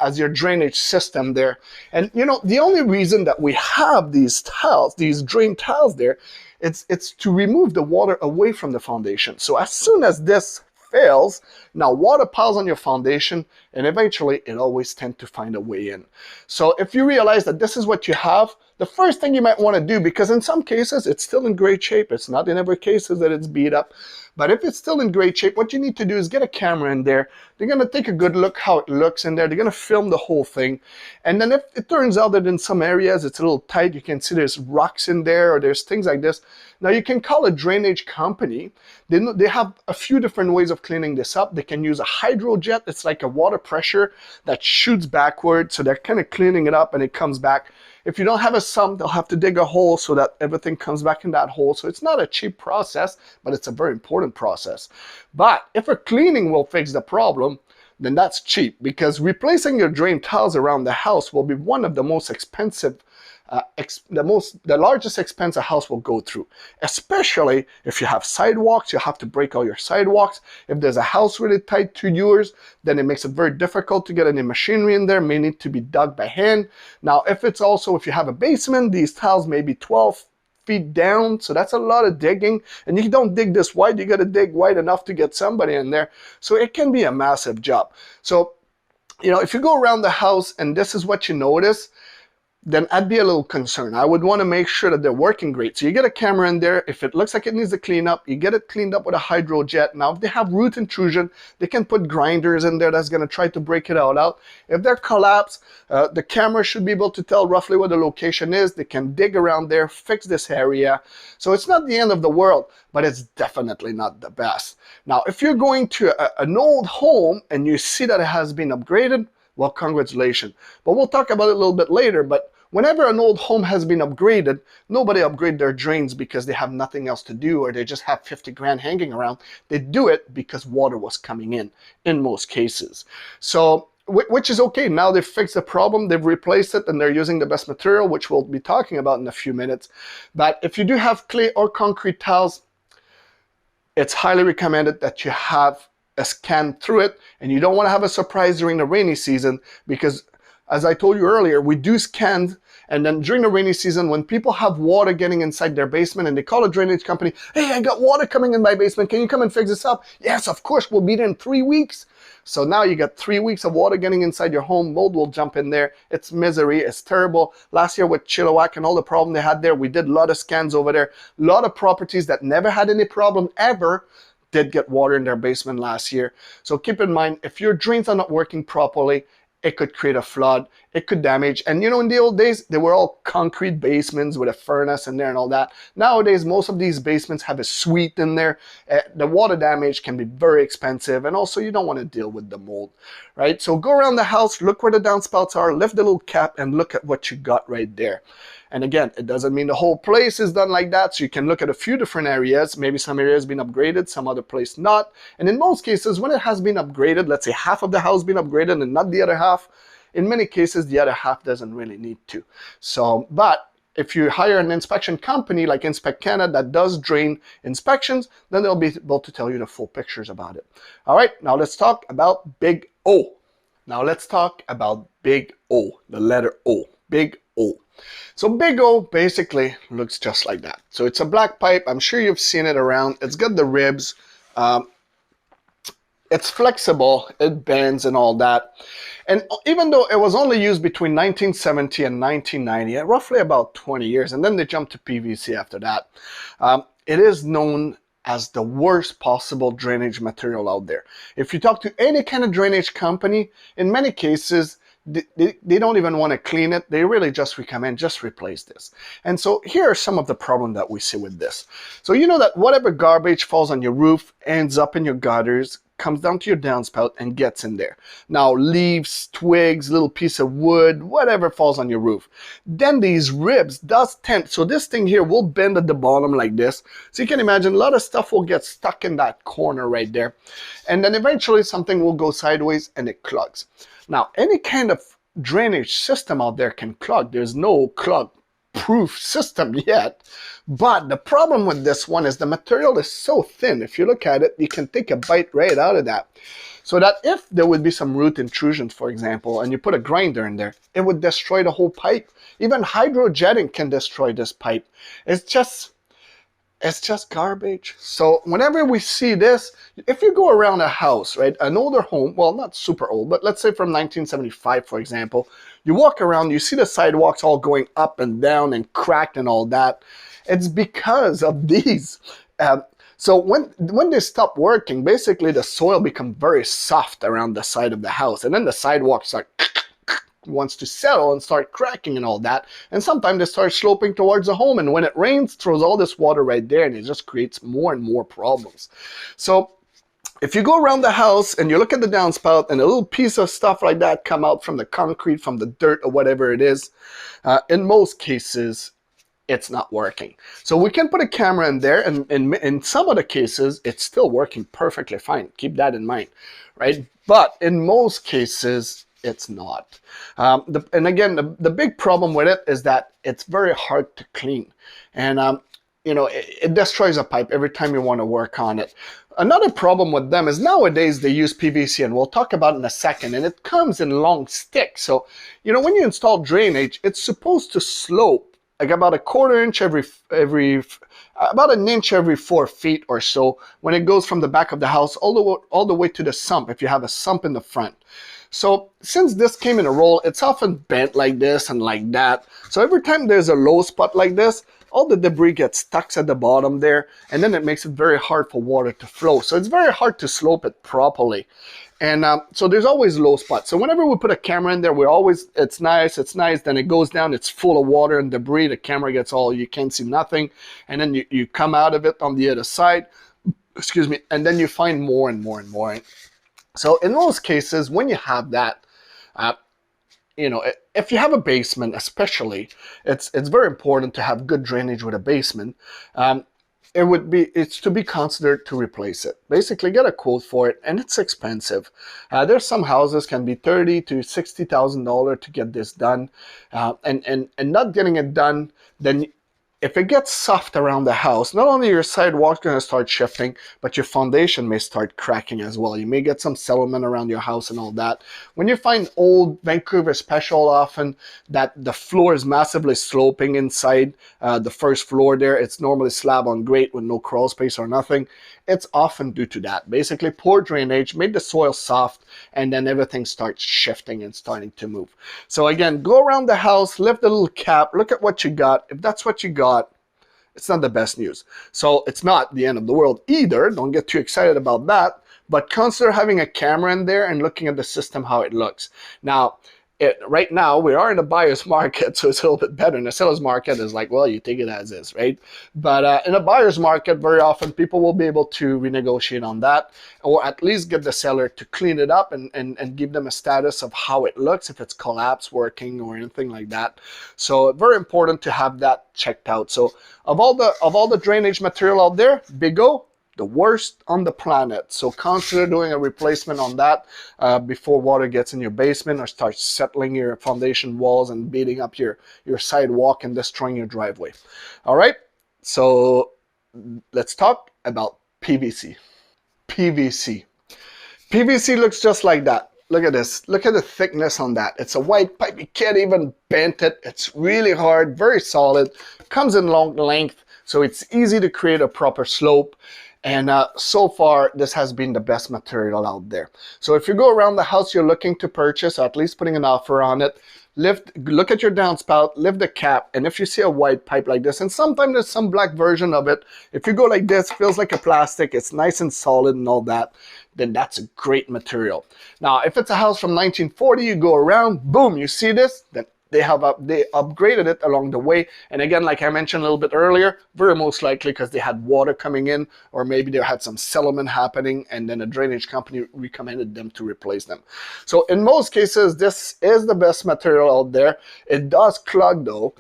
as your drainage system there. And the only reason that we have these tiles, these drain tiles there, it's to remove the water away from the foundation. So as soon as this fails, now water piles on your foundation, and eventually it always tends to find a way in. So if you realize that this is what you have, the first thing you might want to do, because in some cases it's still in great shape, it's not in every case that it's beat up, but if it's still in great shape, what you need to do is get a camera in there. They're going to take a good look how it looks in there. They're going to film the whole thing. And then if it turns out that in some areas it's a little tight, you can see there's rocks in there or there's things like this. Now you can call a drainage company. They have a few different ways of cleaning this up. They can use a hydrojet. It's like a water pressure that shoots backward. So they're kind of cleaning it up and it comes back. If you don't have a sump, they'll have to dig a hole so that everything comes back in that hole. So it's not a cheap process, but it's a very important process. But if a cleaning will fix the problem, then that's cheap, because replacing your drain tiles around the house will be one of the most expensive, the largest expense a house will go through. Especially if you have sidewalks, you have to break all your sidewalks. If there's a house really tight to yours, then it makes it very difficult to get any machinery in there, may need to be dug by hand. Now, if you have a basement, these tiles may be 12 feet down, so that's a lot of digging, and you don't dig this wide, you got to dig wide enough to get somebody in there, so it can be a massive job. So, you know, if you go around the house and this is what you notice, then I'd be a little concerned. I would want to make sure that they're working great. So you get a camera in there. If it looks like it needs to clean up, you get it cleaned up with a hydro jet. Now, if they have root intrusion, they can put grinders in there that's going to try to break it all out. If they're collapsed, the camera should be able to tell roughly where the location is. They can dig around there, fix this area. So it's not the end of the world, but it's definitely not the best. Now, if you're going to an old home and you see that it has been upgraded, well, congratulations. But we'll talk about it a little bit later. But whenever an old home has been upgraded, nobody upgrade their drains because they have nothing else to do or they just have 50 grand hanging around. They do it because water was coming in most cases. So, which is okay. Now they've fixed the problem, they've replaced it, and they're using the best material, which we'll be talking about in a few minutes. But if you do have clay or concrete tiles, it's highly recommended that you have a scan through it, and you don't want to have a surprise during the rainy season, because as I told you earlier, we do scans, and then during the rainy season, when people have water getting inside their basement and they call a drainage company, hey, I got water coming in my basement, can you come and fix this up? Yes, of course, we'll be there in 3 weeks. So now you got 3 weeks of water getting inside your home, mold will jump in there, it's misery, it's terrible. Last year with Chilliwack and all the problem they had there, we did a lot of scans over there, a lot of properties that never had any problem ever did get water in their basement last year. So keep in mind, if your drains are not working properly, it could create a flood, it could damage. And you know, in the old days, they were all concrete basements with a furnace in there and all that. Nowadays, most of these basements have a suite in there. The water damage can be very expensive, and also you don't want to deal with the mold, right? So go around the house, look where the downspouts are, lift the little cap, and look at what you got right there. And again, it doesn't mean the whole place is done like that, so you can look at a few different areas. Maybe some areas been upgraded, some other place not. And in most cases, when it has been upgraded, let's say half of the house been upgraded and not the other half, in many cases, the other half doesn't really need to. So, but if you hire an inspection company like Inspect Canada that does drain inspections, then they'll be able to tell you the full pictures about it. All right, now let's talk about big O. Now let's talk about big O, the letter O, big O. So big O basically looks just like that. So it's a black pipe. I'm sure you've seen it around. It's got the ribs. It's flexible. It bends and all that. And even though it was only used between 1970 and 1990, roughly about 20 years, and then they jumped to PVC after that, it is known as the worst possible drainage material out there. If you talk to any kind of drainage company, in many cases, they don't even want to clean it. They really just recommend just replace this. And so here are some of the problems that we see with this. So you know that whatever garbage falls on your roof ends up in your gutters, comes down to your downspout and gets in there. Now leaves, twigs, little piece of wood, whatever falls on your roof. Then these ribs does tend, so this thing here will bend at the bottom like this. So you can imagine a lot of stuff will get stuck in that corner right there. And then eventually something will go sideways and it clogs. Now, any kind of drainage system out there can clog. There's no clog-proof system yet. But the problem with this one is the material is so thin. If you look at it, you can take a bite right out of that. So that if there would be some root intrusions, for example, and you put a grinder in there, it would destroy the whole pipe. Even hydrojetting can destroy this pipe. It's just garbage. So whenever we see this, if you go around a house, right, an older home, well, not super old, but let's say from 1975, for example, you walk around, you see the sidewalks all going up and down and cracked and all that. It's because of these. So when they stop working, basically the soil becomes very soft around the side of the house, and then the sidewalks start wants to settle and start cracking and all that, and sometimes they start sloping towards the home, and when it rains, throws all this water right there, and it just creates more and more problems. So if you go around the house and you look at the downspout and a little piece of stuff like that come out from the concrete, from the dirt or whatever it is, in most cases, it's not working. So we can put a camera in there, and in some of the cases, it's still working perfectly fine. Keep that in mind, right? But in most cases, it's not. And again, the big problem with it is that it's very hard to clean. And you know, it destroys a pipe every time you want to work on it. Another problem with them is nowadays they use PVC, and we'll talk about it in a second, and it comes in long sticks. So, you know, when you install drainage, it's supposed to slope like about a quarter inch about an inch every 4 feet or so when it goes from the back of the house all the way to the sump if you have a sump in the front. So since this came in a roll, it's often bent like this and like that. So every time there's a low spot like this, all the debris gets stuck at the bottom there, and then it makes it very hard for water to flow. So it's very hard to slope it properly. And so there's always low spots. So whenever we put a camera in there, it's nice, then it goes down, it's full of water and debris, the camera gets all, you can't see nothing, and then you come out of it on the other side, excuse me, and then you find more and more and more. So in most cases, when you have that, you know, if you have a basement especially, it's very important to have good drainage with a basement. It's to be considered to replace it. Basically, get a quote for it, and it's expensive. There's some houses can be $30,000 to $60,000 to get this done, and not getting it done, then if it gets soft around the house, not only your sidewalk's going to start shifting, but your foundation may start cracking as well. You may get some settlement around your house and all that. When you find old Vancouver special often that the floor is massively sloping inside the first floor there, it's normally slab on grate with no crawl space or nothing. It's often due to that. Basically, poor drainage made the soil soft, and then everything starts shifting and starting to move. So again, go around the house, lift the little cap, look at what you got. If that's what you got, it's not the best news. So it's not the end of the world either. Don't get too excited about that. But consider having a camera in there and looking at the system, how it looks. Now, right now, we are in a buyer's market, so it's a little bit better. In the seller's market, is like, well, you take it as is, right? But in a buyer's market, very often people will be able to renegotiate on that, or at least get the seller to clean it up and give them a status of how it looks, if it's collapsed, working, or anything like that. So very important to have that checked out. So of all the drainage material out there, Big O, the worst on the planet. So consider doing a replacement on that before water gets in your basement or starts settling your foundation walls and beating up your sidewalk and destroying your driveway. All right, so let's talk about PVC. PVC looks just like that. Look at this. Look at the thickness on that. It's a white pipe. You can't even bend it. It's really hard, very solid. Comes in long length, so it's easy to create a proper slope. And so far, this has been the best material out there. So if you go around the house you're looking to purchase, or at least putting an offer on it, look at your downspout, lift the cap, and if you see a white pipe like this, and sometimes there's some black version of it, if you go like this, feels like a plastic, it's nice and solid and all that, then that's a great material. Now, if it's a house from 1940, you go around, boom, you see this, then they upgraded it along the way. And again, like I mentioned a little bit earlier, very most likely because they had water coming in, or maybe they had some settlement happening, and then a drainage company recommended them to replace them. So in most cases, this is the best material out there. It does clog though.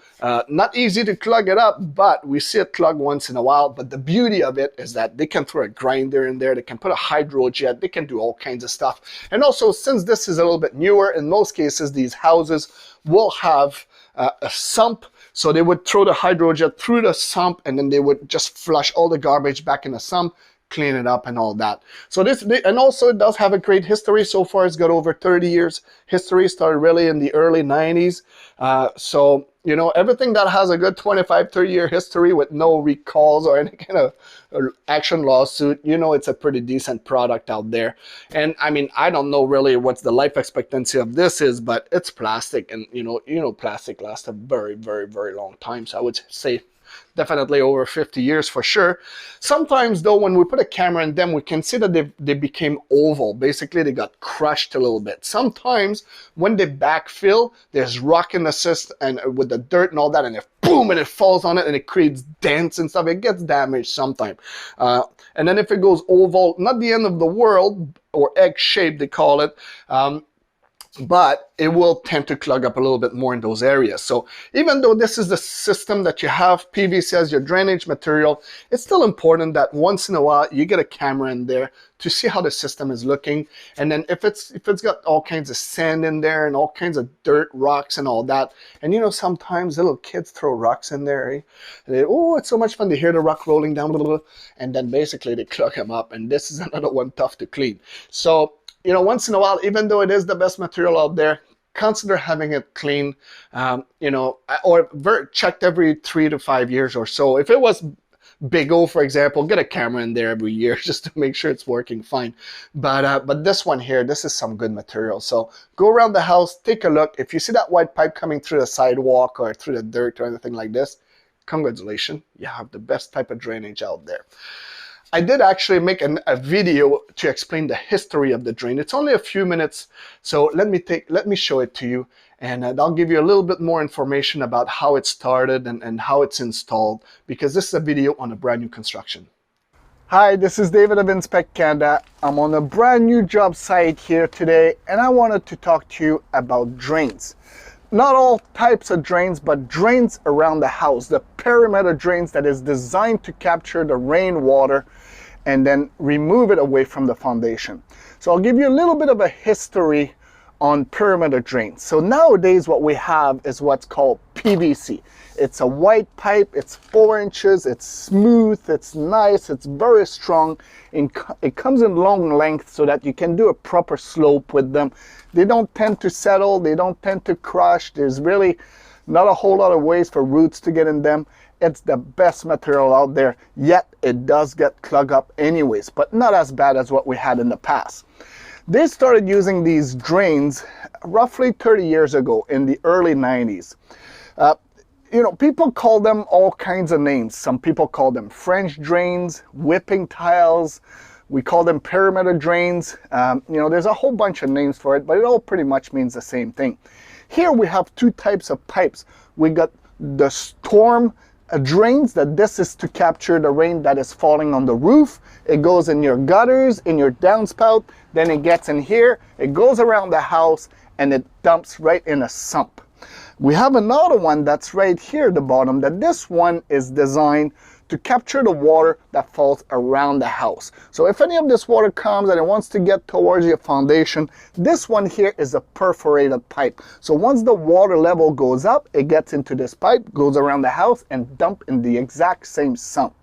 Not easy to clog it up, but we see it clog once in a while. But the beauty of it is that they can throw a grinder in there, they can put a hydro jet, they can do all kinds of stuff. And also, since this is a little bit newer, in most cases, these houses will have a sump, so they would throw the hydro jet through the sump, and then they would just flush all the garbage back in the sump, clean it up and all that. So and also it does have a great history. So far it's got over 30 years history, started really in the early 90s. So, you know, everything that has a good 25, 30-year history with no recalls or any kind of action lawsuit, you know, it's a pretty decent product out there. And I mean, I don't know really what's the life expectancy of this is, but it's plastic, and you know, plastic lasts a very, very, very long time. So I would say definitely over 50 years for sure. Sometimes though, when we put a camera in them, we can see that they became oval. Basically, they got crushed a little bit. Sometimes when they backfill, there's rock in the system and with the dirt and all that, and if boom, and it falls on it and it creates dents and stuff, it gets damaged sometime. And then if it goes oval, not the end of the world, or egg shaped they call it, but it will tend to clog up a little bit more in those areas. So even though this is the system that you have, PVC as your drainage material, it's still important that once in a while you get a camera in there to see how the system is looking. And then if it's got all kinds of sand in there and all kinds of dirt, rocks and all that, and you know, sometimes little kids throw rocks in there, eh? And oh, it's so much fun to hear the rock rolling down, blah, blah, blah, and then basically they clog them up, and this is another one tough to clean. So you know, once in a while, even though it is the best material out there, consider having it clean, you know, or checked every 3 to 5 years or so. If it was Big O, for example, get a camera in there every year just to make sure it's working fine. But this one here, this is some good material. So go around the house, take a look. If you see that white pipe coming through the sidewalk or through the dirt or anything like this, congratulations, you have the best type of drainage out there. I did actually make a video to explain the history of the drain. It's only a few minutes, so let me show it to you, and I'll give you a little bit more information about how it started and how it's installed, because this is a video on a brand new construction. Hi, this is David of Inspect Canada. I'm on a brand new job site here today, and I wanted to talk to you about drains. Not all types of drains, but drains around the house, the perimeter drains that is designed to capture the rainwater and then remove it away from the foundation. So I'll give you a little bit of a history on perimeter drains. So nowadays what we have is what's called PVC. It's a white pipe, it's 4 inches, it's smooth, it's nice, it's very strong. It comes in long length so that you can do a proper slope with them. They don't tend to settle, they don't tend to crush. There's really not a whole lot of ways for roots to get in them. It's the best material out there, yet it does get clogged up anyways, but not as bad as what we had in the past. They started using these drains roughly 30 years ago in the early 90s. You know, people call them all kinds of names. Some people call them French drains, whipping tiles. We call them perimeter drains. You know, there's a whole bunch of names for it, but it all pretty much means the same thing. Here we have 2 types of pipes. We got the storm drains, that this is to capture the rain that is falling on the roof. It goes in your gutters, in your downspout, then it gets in here, it goes around the house, and it dumps right in a sump. We have another one that's right here at the bottom, that this one is designed to capture the water that falls around the house. So if any of this water comes and it wants to get towards your foundation, this one here is a perforated pipe. So once the water level goes up, it gets into this pipe, goes around the house, and dump in the exact same sump.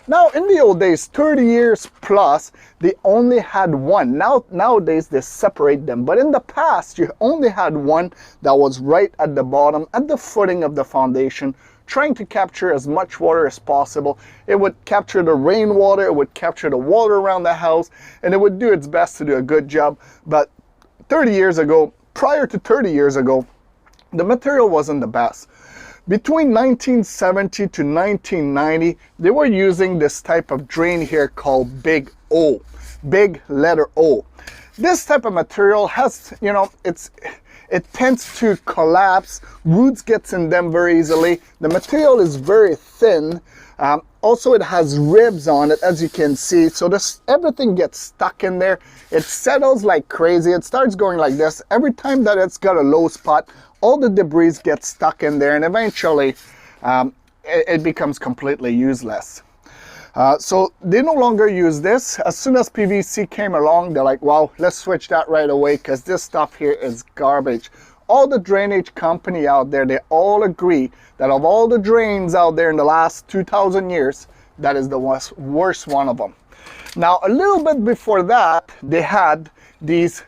Now, in the old days, 30 years plus, they only had one. Nowadays, they separate them. But in the past, you only had one that was right at the bottom, at the footing of the foundation, trying to capture as much water as possible. It would capture the rainwater, it would capture the water around the house, and it would do its best to do a good job. But 30 years ago, prior to 30 years ago, the material wasn't the best. Between 1970 to 1990, they were using this type of drain here called Big O, big letter O. This type of material has, you know, it tends to collapse, roots gets in them very easily. The material is very thin. Also, it has ribs on it, as you can see. So everything gets stuck in there. It settles like crazy. It starts going like this. Every time that it's got a low spot, all the debris gets stuck in there, and eventually it becomes completely useless. So they no longer use this. As soon as PVC came along, they're like, wow, let's switch that right away, because this stuff here is garbage. All the drainage company out there, they all agree that of all the drains out there in the last 2,000 years, that is the worst one of them. Now, a little bit before that, they had these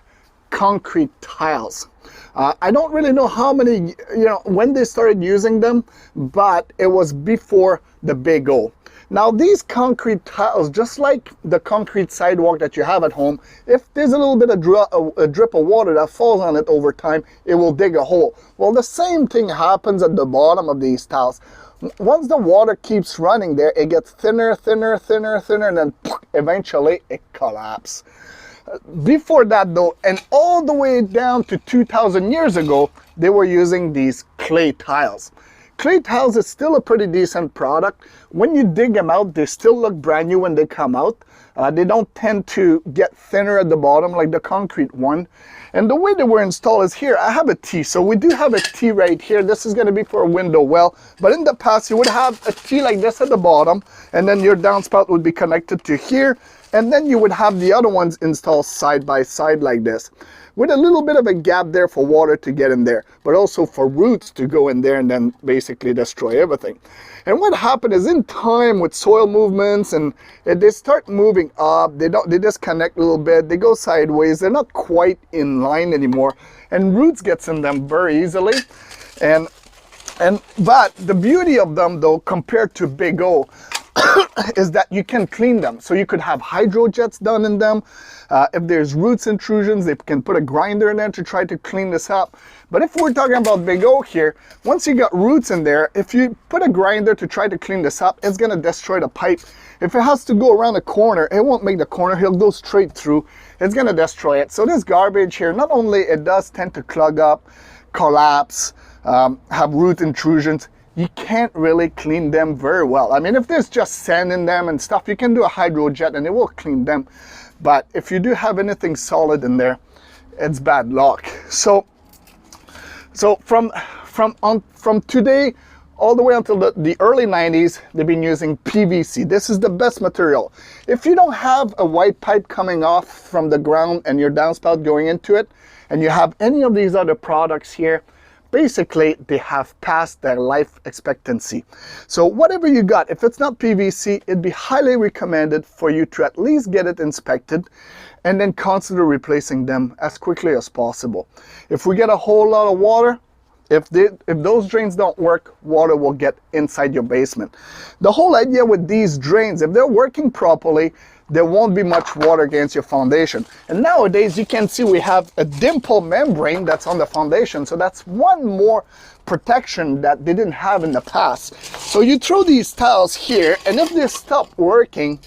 concrete tiles. I don't really know how many, when they started using them, but it was before the Big O. Now these concrete tiles, just like the concrete sidewalk that you have at home, if there's a little bit of a drip of water that falls on it over time, it will dig a hole. Well, the same thing happens at the bottom of these tiles. Once the water keeps running there, it gets thinner, thinner, thinner, thinner, and then eventually it collapses. Before that though, and all the way down to 2,000 years ago, they were using these clay tiles. Clay tiles is still a pretty decent product. When you dig them out, they still look brand new when they come out. They don't tend to get thinner at the bottom like the concrete one. And the way they were installed is here. I have a T, so we do have a T right here. This is going to be for a window well. But in the past, you would have a T like this at the bottom, and then your downspout would be connected to here. And then you would have the other ones installed side by side like this, with a little bit of a gap there for water to get in there, but also for roots to go in there and then basically destroy everything. And what happened is, in time with soil movements, and they start moving up, they disconnect a little bit, they go sideways, they're not quite in line anymore, and roots gets in them very easily. But the beauty of them though, compared to Big O, is that you can clean them. So you could have hydrojets done in them. If there's roots intrusions, they can put a grinder in there to try to clean this up. But if we're talking about Big O here, once you got roots in there, if you put a grinder to try to clean this up, it's going to destroy the pipe. If it has to go around a corner, it won't make the corner, he'll go straight through. It's going to destroy it. So this garbage here, not only it does tend to clog up, collapse, have root intrusions, you can't really clean them very well. I mean, if there's just sand in them and stuff, you can do a hydrojet and it will clean them. But if you do have anything solid in there, it's bad luck. So from today all the way until the early 90s, they've been using PVC. This is the best material. If you don't have a white pipe coming off from the ground and your downspout going into it, and you have any of these other products here, basically they have passed their life expectancy. So whatever you got, if it's not PVC, it'd be highly recommended for you to at least get it inspected and then consider replacing them as quickly as possible. If we get a whole lot of water, if those drains don't work, water will get inside your basement. The whole idea with these drains, if they're working properly, there won't be much water against your foundation. And nowadays you can see we have a dimple membrane that's on the foundation, so that's one more protection that they didn't have in the past. So you throw these tiles here, and if they stop working,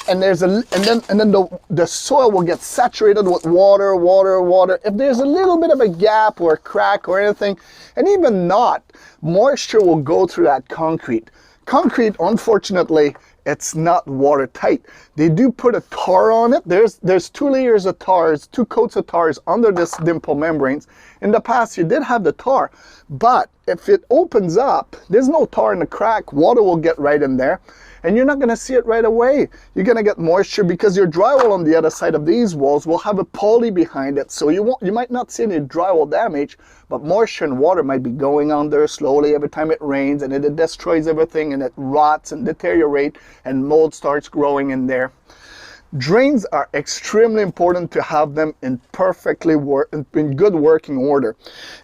and then the soil will get saturated with water. If there's a little bit of a gap or a crack or anything, and even not, moisture will go through that concrete. Concrete, unfortunately, it's not watertight. They do put a tar on it. There's 2 layers of tars, 2 coats of tars under this dimple membranes. In the past, you did have the tar, but if it opens up, there's no tar in the crack. Water will get right in there, and you're not going to see it right away. You're going to get moisture because your drywall on the other side of these walls will have a poly behind it, so you might not see any drywall damage, but moisture and water might be going on there slowly every time it rains, and it destroys everything, and it rots and deteriorates, and mold starts growing in there. Drains are extremely important to have them in in good working order.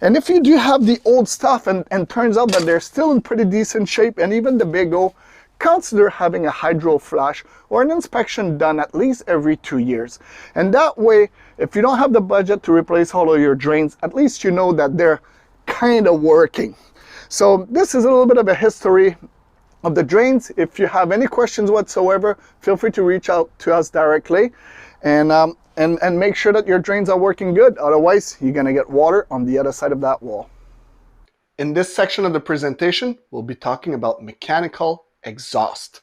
And if you do have the old stuff and turns out that they're still in pretty decent shape, and even the Big O, consider having a hydro flush or an inspection done at least every 2 years. And that way, if you don't have the budget to replace all of your drains, at least you know that they're kind of working. So this is a little bit of a history of the drains. If you have any questions whatsoever, feel free to reach out to us directly, and make sure that your drains are working good. Otherwise, you're going to get water on the other side of that wall. In this section of the presentation, we'll be talking about mechanical exhaust.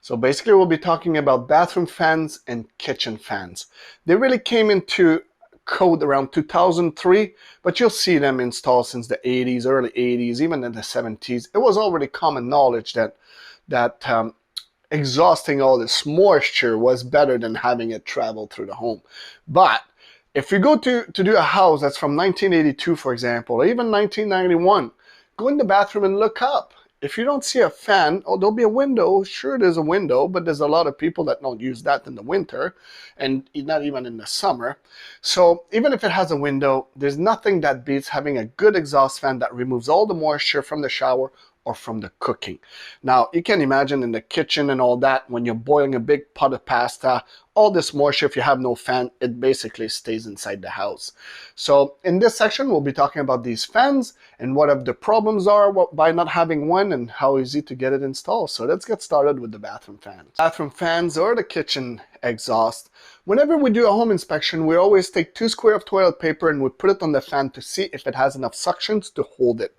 So basically we'll be talking about bathroom fans and kitchen fans. They really came into code around 2003, but you'll see them installed since the 80s, early 80s, even in the 70s. It was already common knowledge that exhausting all this moisture was better than having it travel through the home. But if you go to do a house that's from 1982, for example, or even 1991, go in the bathroom and look up. If you don't see a fan, oh, there'll be a window. Sure, there's a window, but there's a lot of people that don't use that in the winter, and not even in the summer. So even if it has a window, there's nothing that beats having a good exhaust fan that removes all the moisture from the shower or from the cooking. Now, you can imagine in the kitchen and all that, when you're boiling a big pot of pasta, all this moisture, if you have no fan, it basically stays inside the house. So in this section, we'll be talking about these fans and what the problems are by not having one and how easy to get it installed. So let's get started with the bathroom fans. Bathroom fans or the kitchen exhaust. Whenever we do a home inspection, we always take 2 squares of toilet paper and we put it on the fan to see if it has enough suctions to hold it.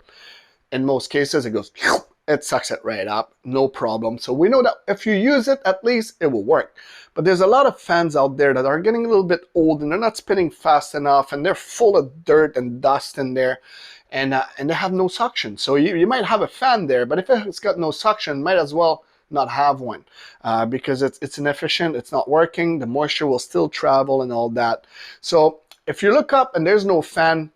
In most cases, it goes, it sucks it right up, no problem. So we know that if you use it, at least it will work. But there's a lot of fans out there that are getting a little bit old and they're not spinning fast enough and they're full of dirt and dust in there and they have no suction. So you might have a fan there, but if it's got no suction, might as well not have one because it's inefficient, it's not working, the moisture will still travel and all that. So if you look up and there's no fan,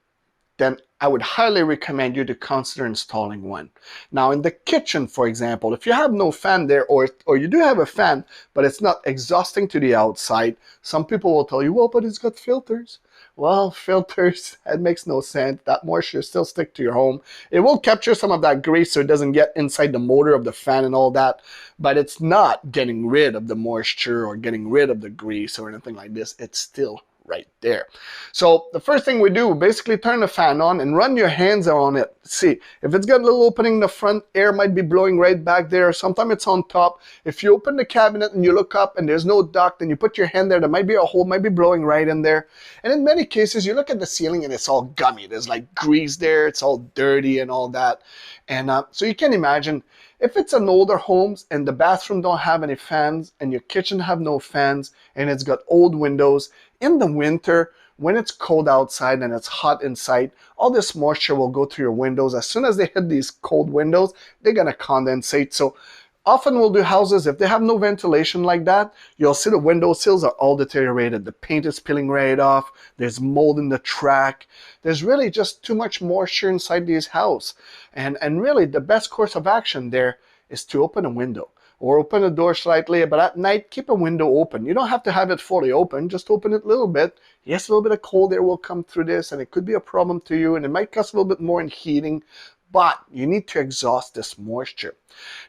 then I would highly recommend you to consider installing one. Now in the kitchen, for example, if you have no fan there or you do have a fan, but it's not exhausting to the outside, some people will tell you, well, but it's got filters. Well, filters, that makes no sense. That moisture still stick to your home. It will capture some of that grease so it doesn't get inside the motor of the fan and all that, but it's not getting rid of the moisture or getting rid of the grease or anything like this. It's still right there. So the first thing we do, basically turn the fan on and run your hands on it. See, if it's got a little opening in the front, air might be blowing right back there. Sometimes it's on top. If you open the cabinet and you look up and there's no duct and you put your hand there, there might be a hole, might be blowing right in there. And in many cases, you look at the ceiling and it's all gummy. There's like grease there. It's all dirty and all that. And so you can imagine if it's an older home and the bathroom don't have any fans and your kitchen have no fans and it's got old windows, in the winter, when it's cold outside and it's hot inside, all this moisture will go through your windows. As soon as they hit these cold windows, they're gonna condensate. So often we'll do houses, if they have no ventilation like that, you'll see the window sills are all deteriorated. The paint is peeling right off. There's mold in the track. There's really just too much moisture inside these houses. And really the best course of action there is to open a window. Or open the door slightly, but at night, keep a window open. You don't have to have it fully open, just open it a little bit. Yes, a little bit of cold air will come through this, and it could be a problem to you, and it might cost a little bit more in heating, but you need to exhaust this moisture.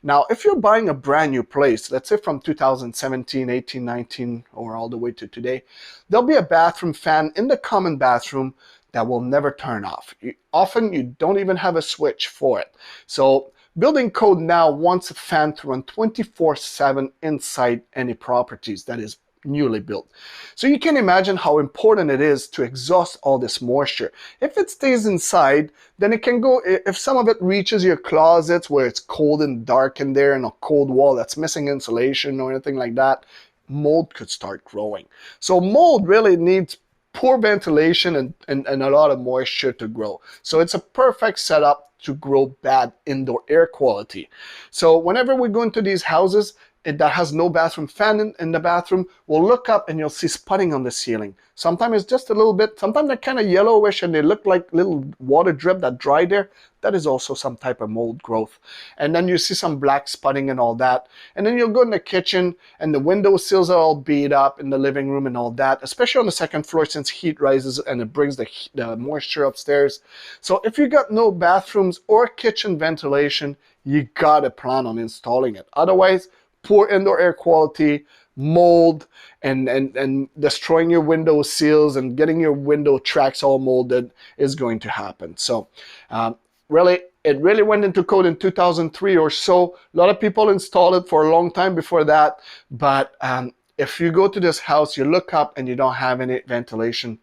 Now, if you're buying a brand new place, let's say from 2017, 18, 19, or all the way to today, there'll be a bathroom fan in the common bathroom that will never turn off. Often, you don't even have a switch for it. So building code now wants a fan to run 24/7 inside any properties that is newly built. So you can imagine how important it is to exhaust all this moisture. If it stays inside, then it can go, if some of it reaches your closets where it's cold and dark in there and a cold wall that's missing insulation or anything like that, mold could start growing. So mold really needs poor ventilation and a lot of moisture to grow. So it's a perfect setup to grow bad indoor air quality. So whenever we go into these houses that has no bathroom fan in the bathroom, we'll look up and you'll see spotting on the ceiling. Sometimes it's just a little bit, sometimes they're kind of yellowish and they look like little water drip that dry there. That is also some type of mold growth. And then you see some black spotting and all that. And then you'll go in the kitchen and the window sills are all beat up in the living room and all that, especially on the second floor since heat rises and it brings the moisture upstairs. So if you got no bathrooms or kitchen ventilation, you gotta plan on installing it. Otherwise, poor indoor air quality, mold, and destroying your window seals and getting your window tracks all molded is going to happen. So it really went into code in 2003 or so. A lot of people installed it for a long time before that. But if you go to this house, you look up and you don't have any ventilation,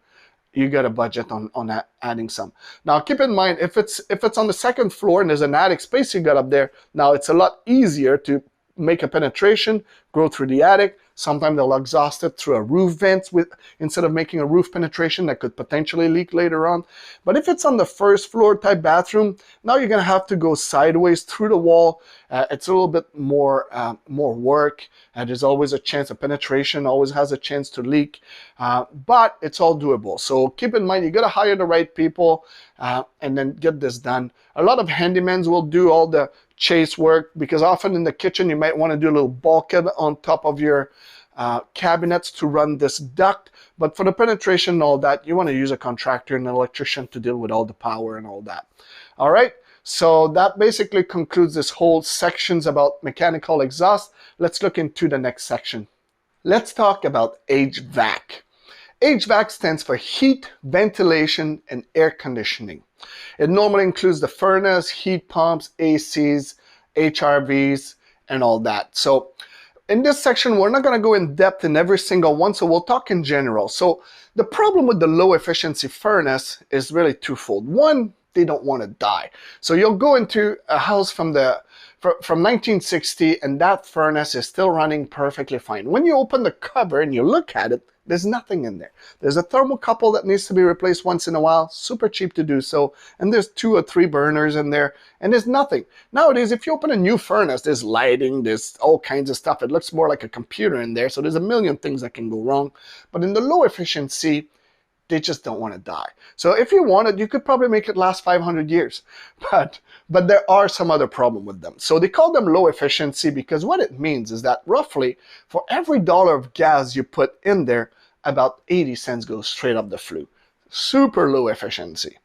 you got a budget on adding some. Now keep in mind, if it's on the second floor and there's an attic space you got up there, now it's a lot easier to make a penetration, go through the attic. Sometimes they'll exhaust it through a roof vent instead of making a roof penetration that could potentially leak later on. But if it's on the first floor type bathroom, now you're gonna have to go sideways through the wall. It's a little bit more work. There's always a chance of penetration, always has a chance to leak, but it's all doable. So keep in mind, you gotta hire the right people and then get this done. A lot of handymans will do all the chase work because often in the kitchen you might want to do a little bulkhead on top of your cabinets to run this duct, but for the penetration and all that, you want to use a contractor and an electrician to deal with all the power and all that. All right, So that basically concludes this whole sections about mechanical exhaust. Let's look into the next section. Let's talk about HVAC. HVAC stands for heat, ventilation, and air conditioning. It normally includes the furnace, heat pumps, ACs, HRVs, and all that. So in this section, we're not going to go in depth in every single one, so we'll talk in general. So the problem with the low efficiency furnace is really twofold. One, they don't want to die. So you'll go into a house from 1960 and that furnace is still running perfectly fine. When you open the cover and you look at it, there's nothing in there. There's a thermocouple that needs to be replaced once in a while, super cheap to do so, and there's 2 or 3 burners in there, and there's nothing. Nowadays, if you open a new furnace, there's lighting, there's all kinds of stuff. It looks more like a computer in there, so there's a million things that can go wrong. But in the low efficiency, they just don't want to die. So if you wanted, you could probably make it last 500 years. But there are some other problem with them. So they call them low efficiency because what it means is that roughly for every dollar of gas you put in there, about 80 cents goes straight up the flue. Super low efficiency.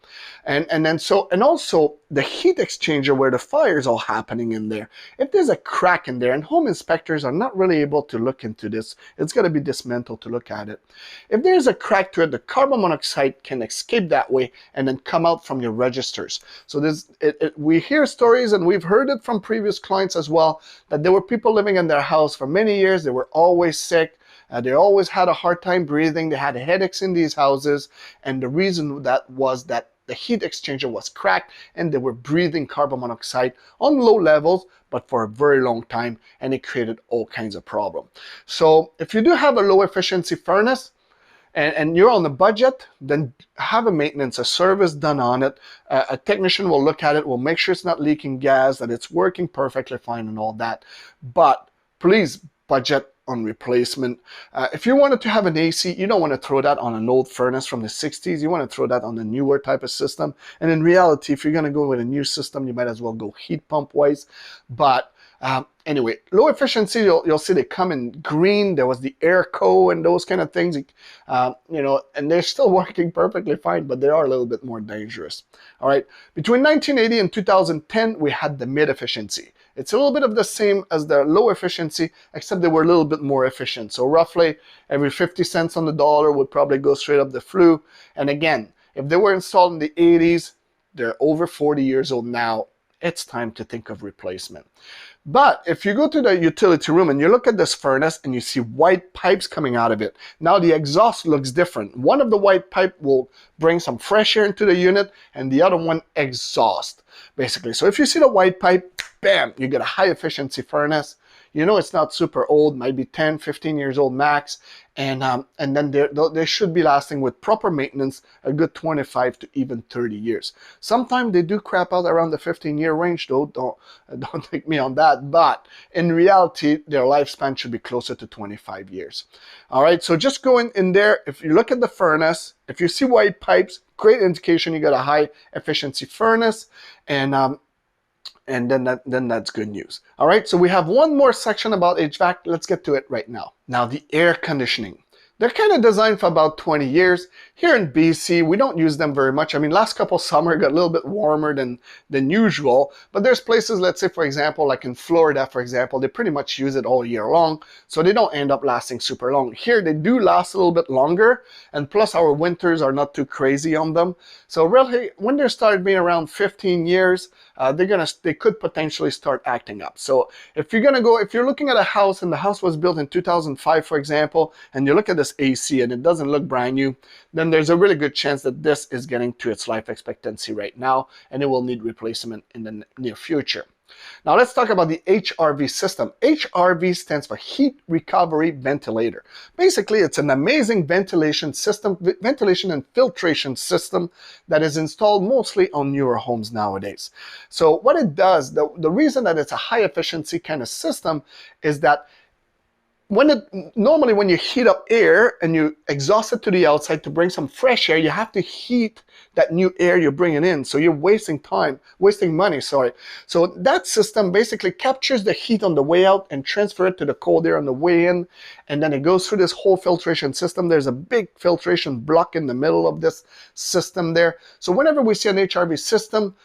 And also the heat exchanger where the fire is all happening in there. If there's a crack in there, and home inspectors are not really able to look into this, it's got to be dismantled to look at it. If there's a crack to it, the carbon monoxide can escape that way and then come out from your registers. So we hear stories, and we've heard it from previous clients as well, that there were people living in their house for many years. They were always sick. They always had a hard time breathing. They had headaches in these houses. And the reason that was that the heat exchanger was cracked and they were breathing carbon monoxide on low levels, but for a very long time, and it created all kinds of problems. So if you do have a low efficiency furnace and you're on a budget, then have a maintenance, a service done on it. A technician will look at it, will make sure it's not leaking gas, that it's working perfectly fine and all that. But please budget on replacement. If you wanted to have an AC, you don't want to throw that on an old furnace from the 60s. You want to throw that on a newer type of system. And in reality, if you're going to go with a new system, you might as well go heat pump wise. But anyway, low efficiency, you'll see they come in green. There was the Airco and those kind of things, and they're still working perfectly fine, but they are a little bit more dangerous. All right, between 1980 and 2010, we had the mid efficiency. It's a little bit of the same as the low efficiency, except they were a little bit more efficient. So roughly every 50 cents on the dollar would probably go straight up the flue. And again, if they were installed in the 80s, they're over 40 years old now. It's time to think of replacement. But if you go to the utility room and you look at this furnace and you see white pipes coming out of it, now the exhaust looks different. One of the white pipe will bring some fresh air into the unit and the other one exhaust, basically. So if you see the white pipe, bam, you get a high efficiency furnace. You know it's not super old, might be 10, 15 years old max, and then they should be lasting with proper maintenance a good 25 to even 30 years. Sometimes they do crap out around the 15-year range though, don't take me on that, but in reality, their lifespan should be closer to 25 years. All right, so just going in there, if you look at the furnace, if you see white pipes, great indication you got a high efficiency furnace, and then that's good news. All right, so we have one more section about HVAC. Let's get to it right now. Now, the air conditioning. They're kind of designed for about 20 years. Here in BC, we don't use them very much. I mean, last couple summer got a little bit warmer than usual, but there's places, let's say, for example, like in Florida, for example, they pretty much use it all year long, so they don't end up lasting super long. Here, they do last a little bit longer, and plus our winters are not too crazy on them. So really, when they start being around 15 years, they could potentially start acting up. So if you're looking at a house and the house was built in 2005, for example, and you look at this AC and it doesn't look brand new, then there's a really good chance that this is getting to its life expectancy right now and it will need replacement in the near future. Now let's talk about the HRV system. HRV stands for Heat Recovery Ventilator. Basically, it's an amazing ventilation system, ventilation and filtration system that is installed mostly on newer homes nowadays. So what it does, the reason that it's a high efficiency kind of system is that Normally when you heat up air and you exhaust it to the outside to bring some fresh air, you have to heat that new air you're bringing in. So you're wasting money, sorry. So that system basically captures the heat on the way out and transfer it to the cold air on the way in. And then it goes through this whole filtration system. There's a big filtration block in the middle of this system there. So whenever we see an HRV system,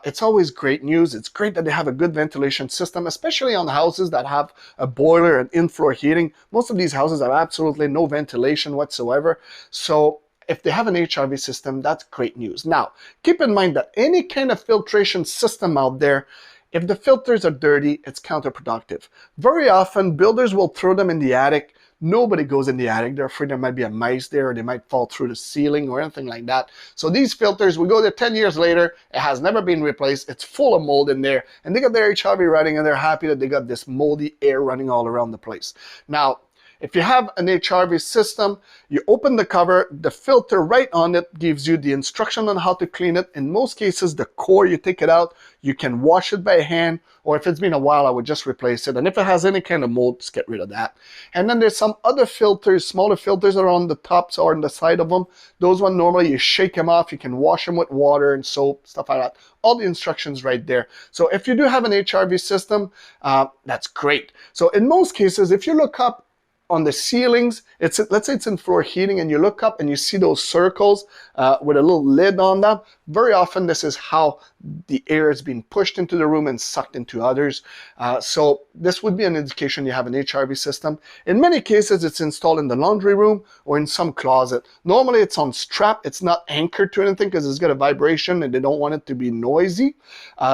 it's always great news. It's great that they have a good ventilation system, especially on houses that have a boiler and in-floor heating. Most of these houses have absolutely no ventilation whatsoever. So if they have an HRV system, that's great news. Now, keep in mind that any kind of filtration system out there, if the filters are dirty, it's counterproductive. Very often, builders will throw them in the attic. Nobody goes in the attic. They're afraid there might be a mice there, or they might fall through the ceiling or anything like that. So these filters, we go there 10 years later, it has never been replaced. It's full of mold in there, and they got their HRV running, and they're happy that they got this moldy air running all around the place. Now, if you have an HRV system, you open the cover, the filter right on it gives you the instruction on how to clean it. In most cases, the core, you take it out, you can wash it by hand, or if it's been a while, I would just replace it. And if it has any kind of mold, just get rid of that. And then there's some other filters, smaller filters that are on the tops or on the side of them. Those ones, normally you shake them off, you can wash them with water and soap, stuff like that. All the instructions right there. So if you do have an HRV system, that's great. So in most cases, if you look up on the ceilings, let's say it's in floor heating, and you look up and you see those circles with a little lid on them. Very often this is how the air is being pushed into the room and sucked into others. So this would be an indication you have an HRV system. In many cases, it's installed in the laundry room or in some closet. Normally it's on strap. It's not anchored to anything because it's got a vibration and they don't want it to be noisy.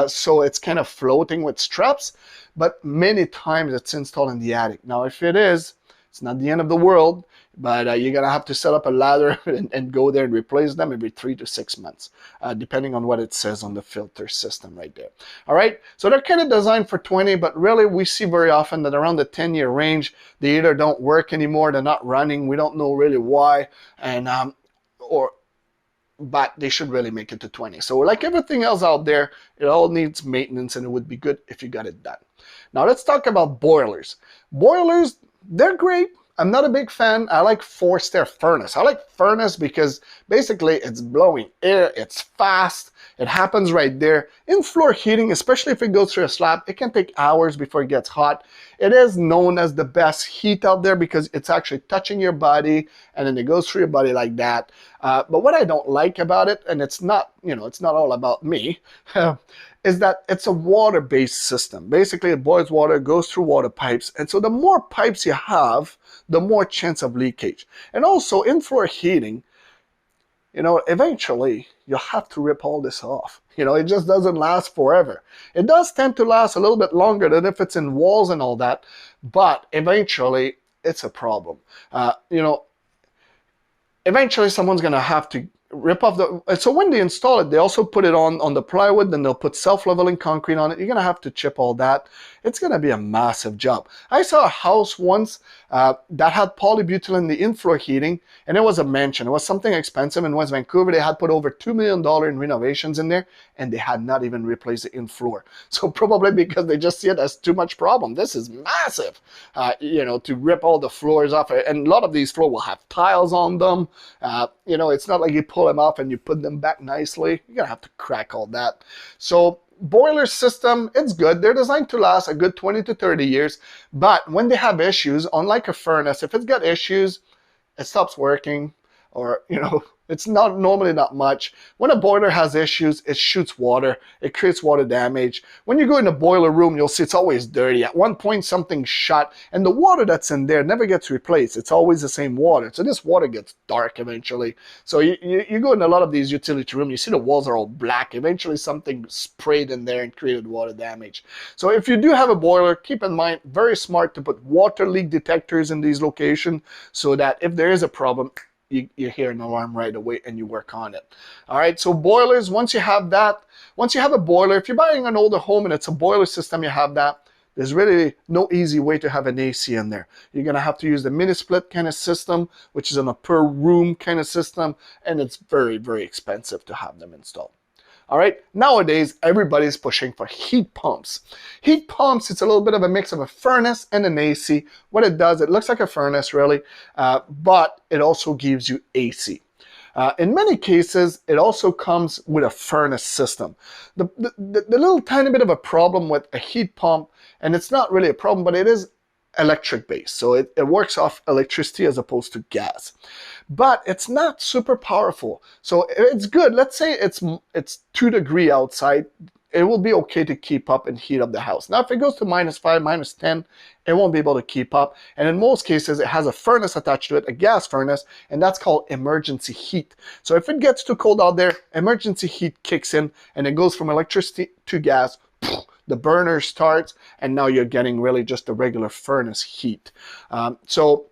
So it's kind of floating with straps, but many times it's installed in the attic. Now, if it is, it's not the end of the world, but you're going to have to set up a ladder and go there and replace them every 3 to 6 months, depending on what it says on the filter system right there. All right, so they're kind of designed for 20, but really we see very often that around the 10-year range, they either don't work anymore, they're not running, we don't know really why, and but they should really make it to 20. So like everything else out there, it all needs maintenance, and it would be good if you got it done. Now let's talk about boilers. Boilers, they're great. I'm not a big fan. I like forced air furnace. I like furnace because basically it's blowing air, it's fast, it happens right there. In floor heating, especially if it goes through a slab, it can take hours before it gets hot. It is known as the best heat out there because it's actually touching your body and then it goes through your body like that. But what I don't like about it, and it's not, it's not all about me, is that it's a water-based system. Basically, it boils water, goes through water pipes, and so the more pipes you have, the more chance of leakage. And also, in floor heating, eventually, you'll have to rip all this off. It just doesn't last forever. It does tend to last a little bit longer than if it's in walls and all that, but eventually, it's a problem. Eventually, someone's going to have to rip off the, so when they install it, they also put it on the plywood, then they'll put self-leveling concrete on it. You're going to have to chip all that. It's going to be a massive job. I saw a house once that had polybutylene, the in-floor heating, and it was a mansion. It was something expensive in West Vancouver. They had put over $2 million in renovations in there, and they had not even replaced the in-floor. So probably because they just see it as too much problem. This is massive, to rip all the floors off. And a lot of these floors will have tiles on them. It's not like you pull them off and you put them back nicely. You're going to have to crack all that. So boiler system, it's good. They're designed to last a good 20 to 30 years. But when they have issues, unlike a furnace, if it's got issues, it stops working, or, it's normally not much. When a boiler has issues, it shoots water. It creates water damage. When you go in a boiler room, you'll see it's always dirty. At one point, something shot, and the water that's in there never gets replaced. It's always the same water. So this water gets dark eventually. So you go in a lot of these utility rooms, you see the walls are all black. Eventually, something sprayed in there and created water damage. So if you do have a boiler, keep in mind, very smart to put water leak detectors in these locations so that if there is a problem, you hear an alarm right away and you work on it. All right, so boilers, once you have a boiler, if you're buying an older home and it's a boiler system, you have that, there's really no easy way to have an AC in there. You're going to have to use the mini split kind of system, which is on a per room kind of system, and it's very, very expensive to have them installed. All right, nowadays everybody's pushing for heat pumps. Heat pumps, it's a little bit of a mix of a furnace and an AC. What it does, it looks like a furnace really, but it also gives you AC. In many cases, it also comes with a furnace system. The little tiny bit of a problem with a heat pump, and it's not really a problem, but it is electric based. So it works off electricity as opposed to gas. But it's not super powerful. So it's good. Let's say it's 2 degrees outside. It will be okay to keep up and heat up the house. Now, if it goes to -5, -10, it won't be able to keep up. And in most cases, it has a furnace attached to it, a gas furnace, and that's called emergency heat. So if it gets too cold out there, emergency heat kicks in, and it goes from electricity to gas. The burner starts, and now you're getting really just a regular furnace heat. So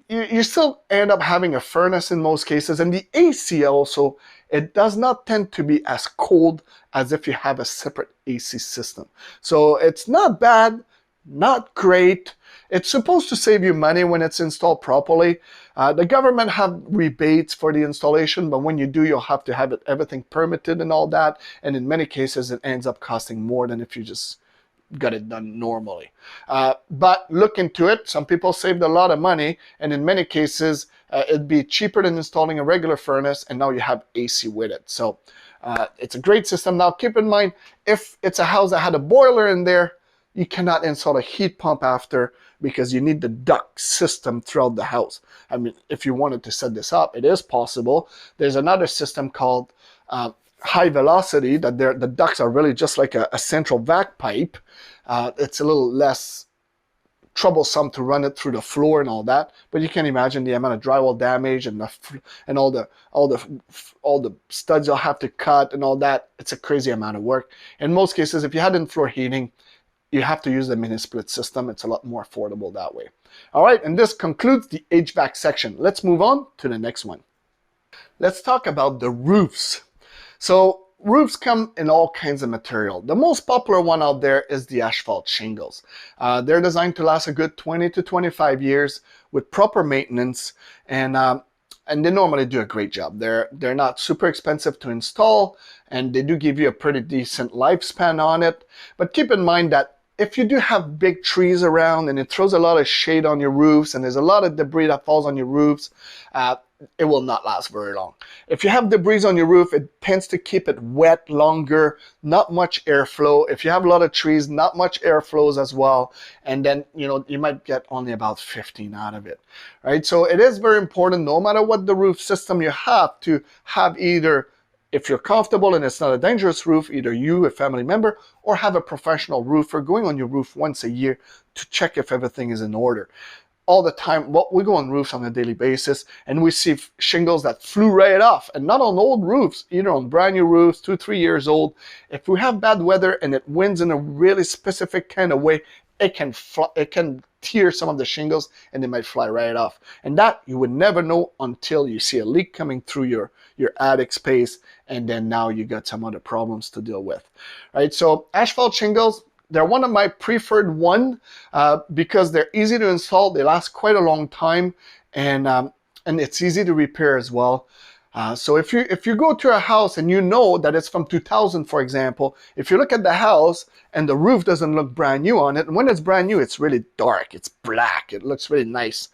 you still end up having a furnace in most cases, and the AC also, it does not tend to be as cold as if you have a separate AC system. So it's not bad, not great. It's supposed to save you money when it's installed properly. The government have rebates for the installation, but when you do, you'll have to have everything permitted and all that. And in many cases, it ends up costing more than if you just got it done normally. But look into it. Some people saved a lot of money, and in many cases, it'd be cheaper than installing a regular furnace, and now you have AC with it. So it's a great system. Now, keep in mind, if it's a house that had a boiler in there, you cannot install a heat pump after, because you need the duct system throughout the house. I mean, if you wanted to set this up, it is possible. There's another system called high velocity, that the ducts are really just like a central vac pipe. It's a little less troublesome to run it through the floor and all that, but you can imagine the amount of drywall damage and all the studs you'll have to cut and all that. It's a crazy amount of work. In most cases, if you had in-floor heating, you have to use the mini split system. It's a lot more affordable that way. All right, and this concludes the HVAC section. Let's move on to the next one. Let's talk about the roofs. So roofs come in all kinds of material. The most popular one out there is the asphalt shingles. They're designed to last a good 20 to 25 years with proper maintenance, and they normally do a great job. They're not super expensive to install, and they do give you a pretty decent lifespan on it. But keep in mind that if you do have big trees around and it throws a lot of shade on your roofs and there's a lot of debris that falls on your roofs, it will not last very long. If you have debris on your roof, it tends to keep it wet longer, not much airflow. If you have a lot of trees, not much airflows as well. And then, you might get only about 15 out of it, right? So it is very important, no matter what the roof system you have, to have either, if you're comfortable and it's not a dangerous roof, either you, a family member, or have a professional roofer going on your roof once a year to check if everything is in order. All the time, we go on roofs on a daily basis, and we see shingles that flew right off, and not on old roofs, either on brand new roofs, 2-3 years old. If we have bad weather and it winds in a really specific kind of way, it can tear some of the shingles and they might fly right off. And that you would never know until you see a leak coming through your attic space, and then now you got some other problems to deal with, right? So asphalt shingles, they're one of my preferred because they're easy to install, they last quite a long time, and it's easy to repair as well. So if you go to a house and you know that it's from 2000, for example, if you look at the house and the roof doesn't look brand new on it, and when it's brand new, it's really dark, it's black, it looks really nice,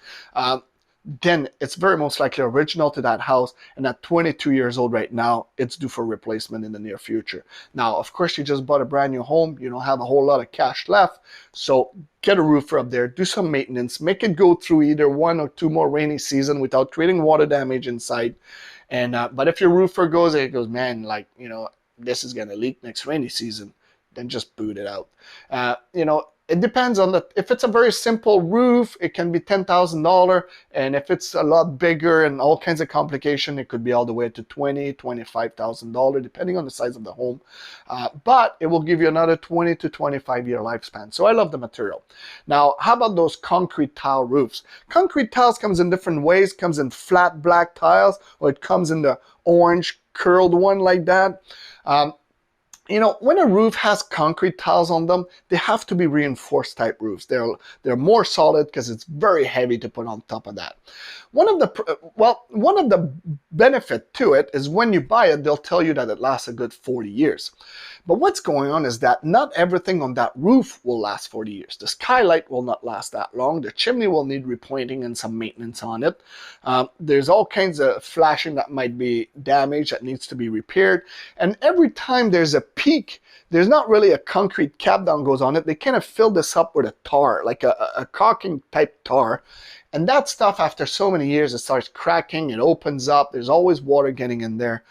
then it's very most likely original to that house, and at 22 years old right now, it's due for replacement in the near future. Now, of course, you just bought a brand new home, you don't have a whole lot of cash left, so get a roofer up there, do some maintenance, make it go through either 1 or 2 more rainy seasons without creating water damage inside. And but if your roofer goes, man, this is gonna leak next rainy season, then just boot it out. It depends on if it's a very simple roof, it can be $10,000, and if it's a lot bigger and all kinds of complication, it could be all the way to $20,000, $25,000, depending on the size of the home. But it will give you another 20 to 25 year lifespan. So I love the material. Now, how about those concrete tile roofs? Concrete tiles comes in different ways. Comes in flat black tiles, or it comes in the orange curled one like that. When a roof has concrete tiles on them, they have to be reinforced type roofs. They're more solid because it's very heavy to put on top of that. One of the benefit to it is when you buy it, they'll tell you that it lasts a good 40 years. But what's going on is that not everything on that roof will last 40 years. The skylight will not last that long. The chimney will need repointing and some maintenance on it. There's all kinds of flashing that might be damaged that needs to be repaired. And every time there's a peak, there's not really a concrete cap down goes on it. They kind of fill this up with a tar, like a caulking type tar. And that stuff, after so many years, it starts cracking, it opens up, there's always water getting in there.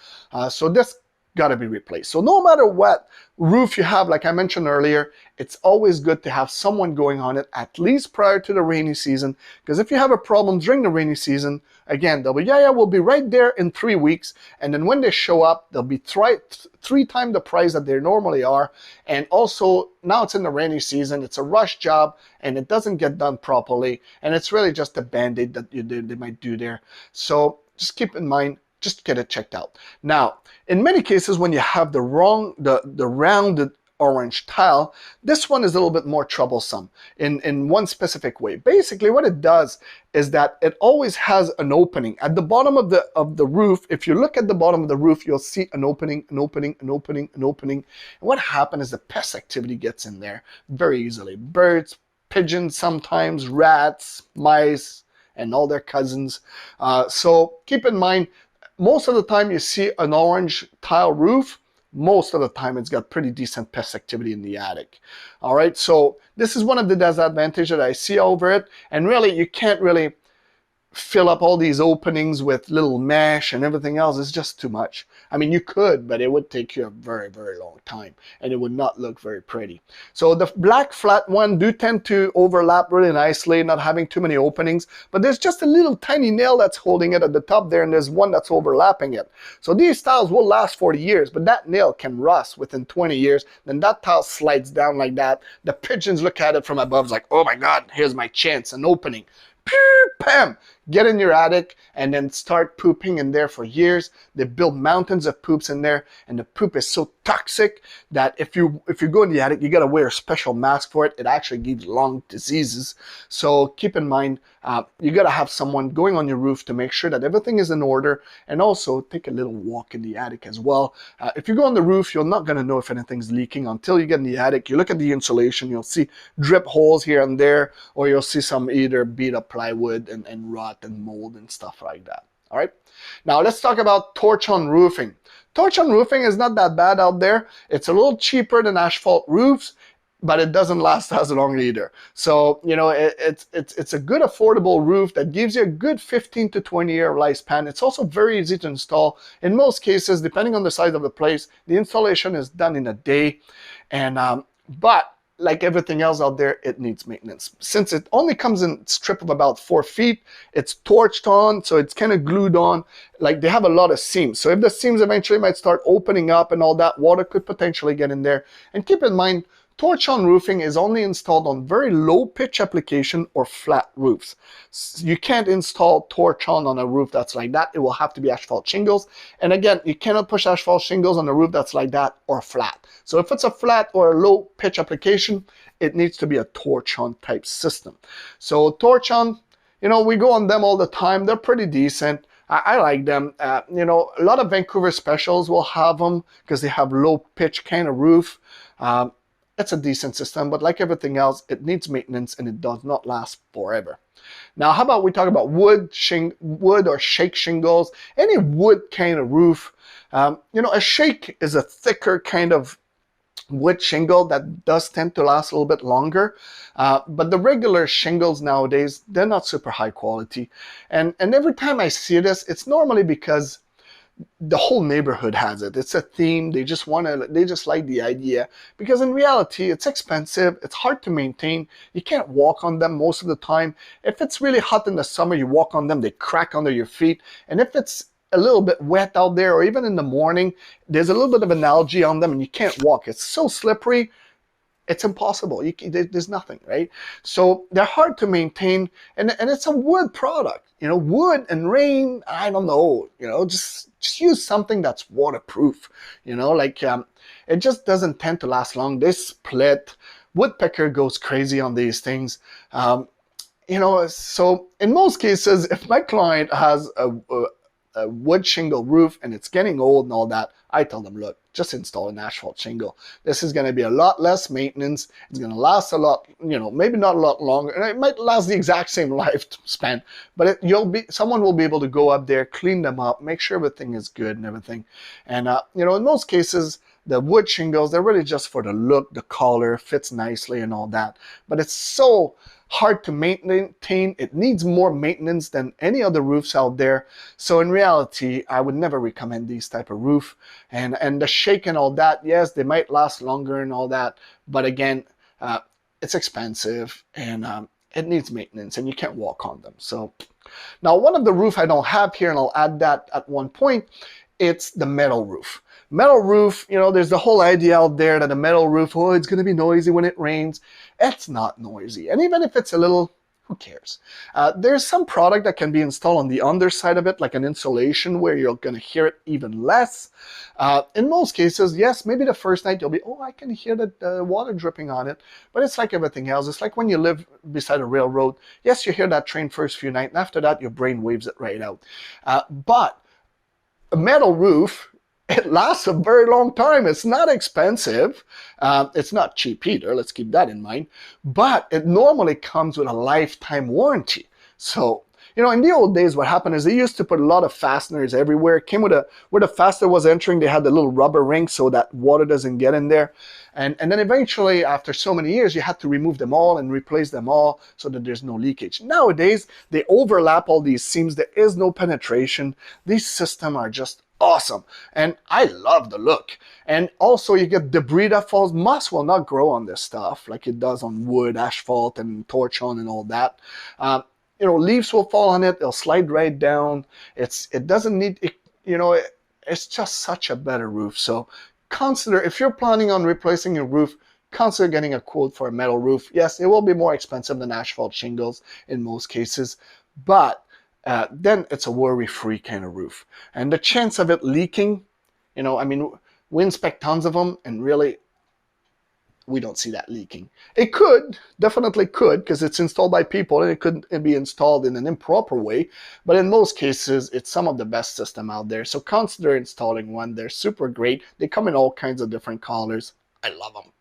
So this got to be replaced. So no matter what roof you have, like I mentioned earlier, it's always good to have someone going on it at least prior to the rainy season, because if you have a problem during the rainy season, again, they'll be, yeah, we'll be right there in 3 weeks, and then when they show up, they'll be three times the price that they normally are, and also, now it's in the rainy season, it's a rush job, and it doesn't get done properly, and it's really just a band-aid that they might do there. So just keep in mind, just get it checked out. Now, in many cases, when you have the rounded orange tile, this one is a little bit more troublesome in one specific way. Basically, what it does is that it always has an opening at the bottom of the roof. If you look at the bottom of the roof, you'll see an opening, an opening, an opening, an opening. And what happens is the pest activity gets in there very easily. Birds, pigeons, sometimes rats, mice, and all their cousins. So keep in mind, most of the time you see an orange tile roof, most of the time it's got pretty decent pest activity in the attic. All right, so this is one of the disadvantages that I see over it, and really you can't really fill up all these openings with little mesh and everything else. It's just too much. I mean, you could, but it would take you a very, very long time, and it would not look very pretty. So the black flat one do tend to overlap really nicely, not having too many openings, but there's just a little tiny nail that's holding it at the top there, and there's one that's overlapping it. So these tiles will last 40 years, but that nail can rust within 20 years. Then that tile slides down like that. The pigeons look at it from above like, oh my God, here's my chance, an opening. Pam, get in your attic and then start pooping in there for years. They build mountains of poops in there, and the poop is so toxic that if you go in the attic, you got to wear a special mask for it. It actually gives lung diseases. So keep in mind, you got to have someone going on your roof to make sure that everything is in order, and also take a little walk in the attic as well. If you go on the roof, you're not going to know if anything's leaking until you get in the attic. You look at the insulation, you'll see drip holes here and there, or you'll see some either beat up plywood and rot and mold and stuff like that. All right, now let's talk about torch-on roofing. Torch-on roofing is not that bad out there. It's a little cheaper than asphalt roofs, but it doesn't last as long either. So, you know, it's a good affordable roof that gives you a good 15 to 20 year lifespan. It's also very easy to install. In most cases, depending on the size of the place, the installation is done in a day. And but like everything else out there, it needs maintenance. Since it only comes in a strip of about 4 feet, it's torched on, so it's kind of glued on. Like, they have a lot of seams. So if the seams eventually might start opening up and all that, water could potentially get in there. And keep in mind, torch-on roofing is only installed on very low pitch application or flat roofs. You can't install torch-on on a roof that's like that. It will have to be asphalt shingles. And again, you cannot push asphalt shingles on a roof that's like that or flat. So if it's a flat or a low pitch application, it needs to be a torch-on type system. So torch-on, you know, we go on them all the time. They're pretty decent. I like them. You know, a lot of Vancouver specials will have them because they have low pitch kind of roof. It's a decent system, but like everything else, it needs maintenance and it does not last forever. Now, how about we talk about wood or shake shingles, any wood kind of roof. You know, a shake is a thicker kind of wood shingle that does tend to last a little bit longer. But the regular shingles nowadays, they're not super high quality. And every time I see this, it's normally because the whole neighborhood has it. It's a theme. They just like the idea, because in reality, it's expensive. It's hard to maintain. You can't walk on them most of the time. If it's really hot in the summer, you walk on them, they crack under your feet. And if it's a little bit wet out there, or even in the morning, there's a little bit of an algae on them and you can't walk. It's so slippery. It's impossible. There's nothing, right? So they're hard to maintain, and it's a wood product. You know, wood and rain, I don't know, you know, just use something that's waterproof. You know, like it just doesn't tend to last long. They split. Woodpecker goes crazy on these things. You know, so in most cases, if my client has a wood shingle roof and it's getting old and all that, I tell them, look, just install an asphalt shingle. This is going to be a lot less maintenance. It's going to last a lot, maybe not a lot longer, and it might last the exact same lifespan, but someone will be able to go up there, clean them up, make sure everything is good and everything. And in most cases, the wood shingles, they're really just for the look, the color, fits nicely and all that. But it's so hard to maintain. It needs more maintenance than any other roofs out there. So in reality, I would never recommend these type of roof. And the shake and all that, yes, they might last longer and all that. But again, it's expensive and it needs maintenance and you can't walk on them. So now one of the roof I don't have here, and I'll add that at one point, it's the metal roof. Metal roof, there's the whole idea out there that a metal roof, oh, it's going to be noisy when it rains. It's not noisy. And even if it's a little, who cares? There's some product that can be installed on the underside of it, like an insulation, where you're going to hear it even less. In most cases, yes, maybe the first night you'll be, oh, I can hear the water dripping on it. But it's like everything else. It's like when you live beside a railroad. Yes, you hear that train first few nights, and after that, your brain waves it right out. But a metal roof, it lasts a very long time. It's not expensive. It's not cheap either. Let's keep that in mind. But it normally comes with a lifetime warranty. So, in the old days, what happened is they used to put a lot of fasteners everywhere. It came with where the fastener was entering, they had the little rubber ring so that water doesn't get in there. And then eventually, after so many years, you had to remove them all and replace them all so that there's no leakage. Nowadays, they overlap all these seams. There is no penetration. These systems are just awesome, and I love the look. And also you get debris that falls. Moss will not grow on this stuff like it does on wood, asphalt, and torch on and all that. Leaves will fall on it. They'll slide right down. It doesn't need it, it's just such a better roof. So consider, if you're planning on replacing your roof, consider getting a quote for a metal roof. Yes, it will be more expensive than asphalt shingles in most cases, but then it's a worry-free kind of roof. And the chance of it leaking, we inspect tons of them, and really, we don't see that leaking. It could, definitely could, because it's installed by people, and it could be installed in an improper way. But in most cases, it's some of the best system out there. So consider installing one. They're super great. They come in all kinds of different colors. I love them.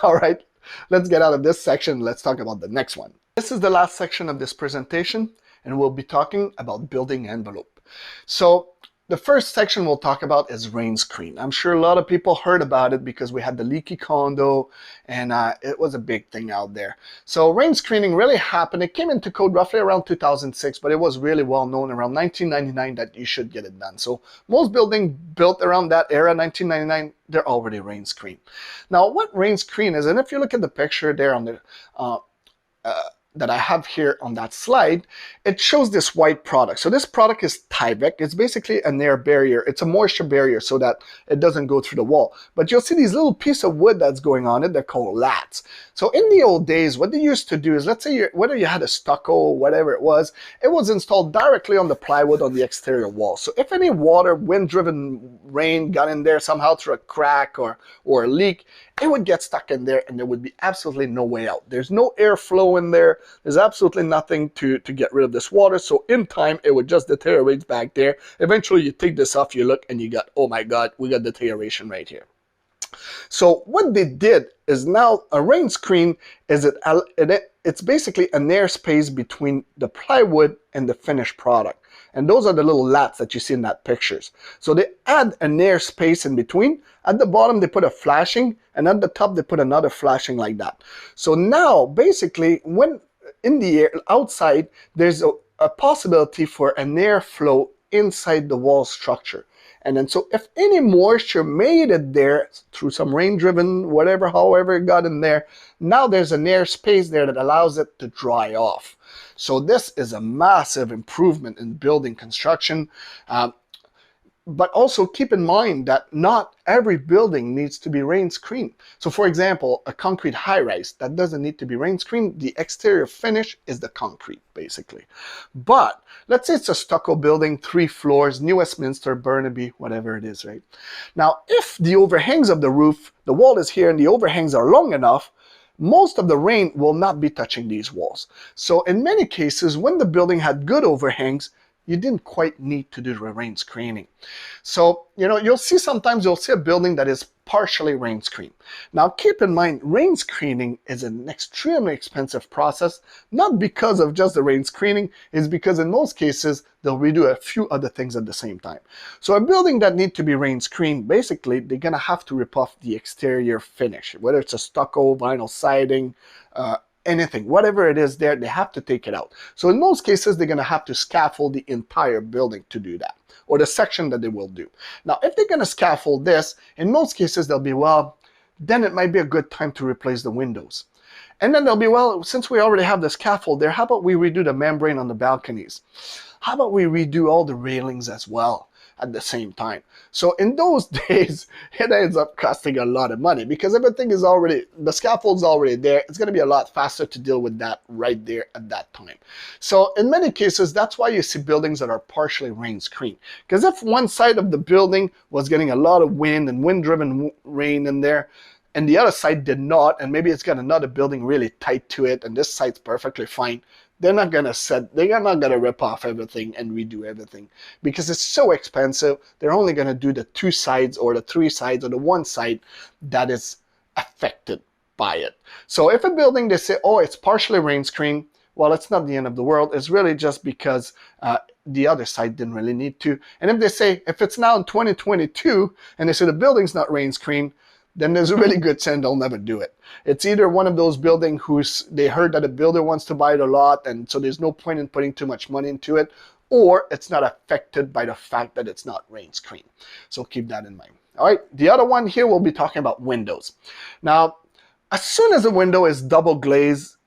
All right, let's get out of this section. Let's talk about the next one. This is the last section of this presentation, and we'll be talking about building envelope. So the first section we'll talk about is rain screen. I'm sure a lot of people heard about it because we had the leaky condo, and it was a big thing out there. So rain screening really happened. It came into code roughly around 2006, but it was really well known around 1999 that you should get it done. So most buildings built around that era, 1999, they're already rain screen. Now what rain screen is, and if you look at the picture there on the that I have here on that slide, it shows this white product. So this product is Tyvek. It's basically an air barrier. It's a moisture barrier so that it doesn't go through the wall. But you'll see these little pieces of wood that's going on it. They're called lats. So in the old days, what they used to do is, let's say whether you had a stucco or whatever it was installed directly on the plywood on the exterior wall. So if any water, wind-driven rain got in there somehow through a crack or a leak, it would get stuck in there and there would be absolutely no way out. There's no airflow in there. There's absolutely nothing to get rid of this water. So in time, it would just deteriorate back there. Eventually, you take this off, you look, and you got, oh my God, we got deterioration right here. So what they did is now a rain screen is it's basically an air space between the plywood and the finished product. And those are the little lats that you see in that pictures. So they add an air space in between. At the bottom, they put a flashing, and at the top, they put another flashing like that. So now, basically, when in the air outside, there's a possibility for an airflow inside the wall structure. And then, so if any moisture made it there through some rain-driven, whatever, however it got in there, now there's an air space there that allows it to dry off. So this is a massive improvement in building construction. But also keep in mind that not every building needs to be rain screened. So for example, a concrete high-rise, that doesn't need to be rain screened. The exterior finish is the concrete, basically. But let's say it's a stucco building, 3 floors, New Westminster, Burnaby, whatever it is, right? Now, if the overhangs of the roof, the wall is here and the overhangs are long enough, most of the rain will not be touching these walls. So in many cases, when the building had good overhangs, you didn't quite need to do the rain screening. So, you'll see sometimes you'll see a building that is partially rain screened. Now, keep in mind, rain screening is an extremely expensive process, not because of just the rain screening, it's because in most cases, they'll redo a few other things at the same time. So a building that needs to be rain screened, basically, they're gonna have to rip off the exterior finish, whether it's a stucco, vinyl siding, anything, whatever it is there, they have to take it out. So in most cases, they're gonna have to scaffold the entire building to do that, or the section that they will do. Now, if they're gonna scaffold this, in most cases, they'll be, well, then it might be a good time to replace the windows. And then they'll be, well, since we already have the scaffold there, how about we redo the membrane on the balconies? How about we redo all the railings as well at the same time? So in those days, it ends up costing a lot of money because everything is already, the scaffold's already there. It's going to be a lot faster to deal with that right there at that time. So in many cases, that's why you see buildings that are partially rain screened. Because if one side of the building was getting a lot of wind and wind-driven rain in there, and the other side did not, and maybe it's got another building really tight to it, and this side's perfectly fine, they're not gonna rip off everything and redo everything because it's so expensive. They're only gonna do the two sides or the three sides or the one side that is affected by it. So if a building, they say, oh, it's partially rain screened, well, it's not the end of the world. It's really just because the other side didn't really need to. And if they say, if it's now in 2022 and they say the building's not rain screened, then there's a really good chance they'll never do it. It's either one of those buildings they heard that a builder wants to buy it a lot, and so there's no point in putting too much money into it, or it's not affected by the fact that it's not rain screened. So keep that in mind. All right, the other one here, we'll be talking about windows. Now, as soon as a window is double glazed,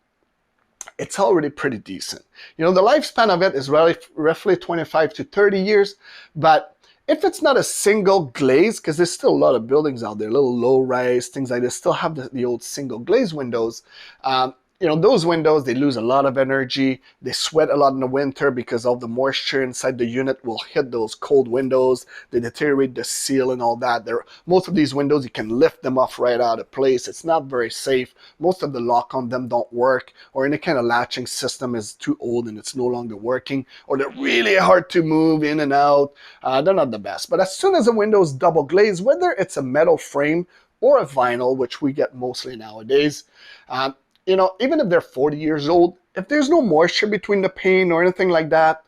it's already pretty decent. The lifespan of it is roughly 25 to 30 years, but if it's not a single glaze, because there's still a lot of buildings out there, little low-rise, things like this, still have the old single glaze windows. Those windows, they lose a lot of energy. They sweat a lot in the winter because all the moisture inside the unit will hit those cold windows. They deteriorate the seal and all that. Most of these windows, you can lift them off right out of place. It's not very safe. Most of the lock on them don't work, or any kind of latching system is too old and it's no longer working, or they're really hard to move in and out. They're not the best. But as soon as a window is double glazed, whether it's a metal frame or a vinyl, which we get mostly nowadays, even if they're 40 years old, if there's no moisture between the pane or anything like that,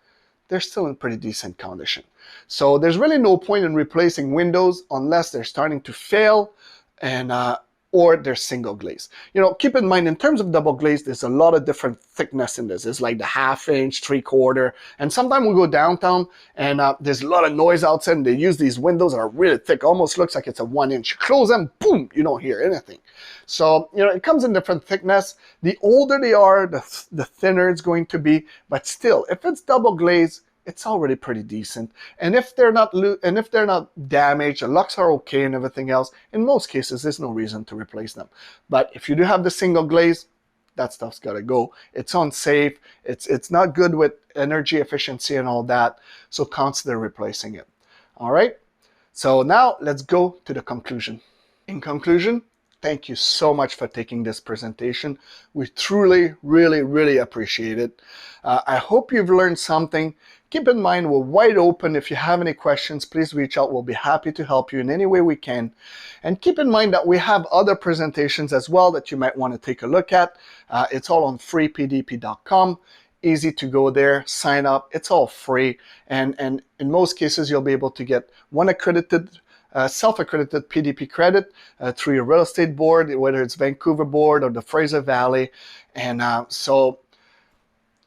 they're still in pretty decent condition. So there's really no point in replacing windows unless they're starting to fail and or they're single glaze. Keep in mind, in terms of double glaze, there's a lot of different thickness in this. It's like the 1/2 inch, 3/4, and sometimes we go downtown and there's a lot of noise outside, and they use these windows that are really thick, almost looks like it's a 1 inch. Close them, boom, you don't hear anything. So, it comes in different thickness. The older they are, the thinner it's going to be, but still, if it's double glazed, it's already pretty decent. And if they're not damaged, the locks are okay and everything else, in most cases, there's no reason to replace them. But if you do have the single glaze, that stuff's gotta go. It's unsafe. It's not good with energy efficiency and all that. So consider replacing it. All right. So now let's go to the conclusion. In conclusion, thank you so much for taking this presentation. We truly, really, really appreciate it. I hope you've learned something. Keep in mind, we're wide open. If you have any questions, please reach out. We'll be happy to help you in any way we can. And keep in mind that we have other presentations as well that you might want to take a look at. It's all on freepdp.com. Easy to go there, sign up. It's all free. And in most cases, you'll be able to get one self-accredited PDP credit through your real estate board, whether it's Vancouver board or the Fraser Valley. And so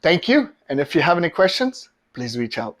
thank you. And if you have any questions, please reach out.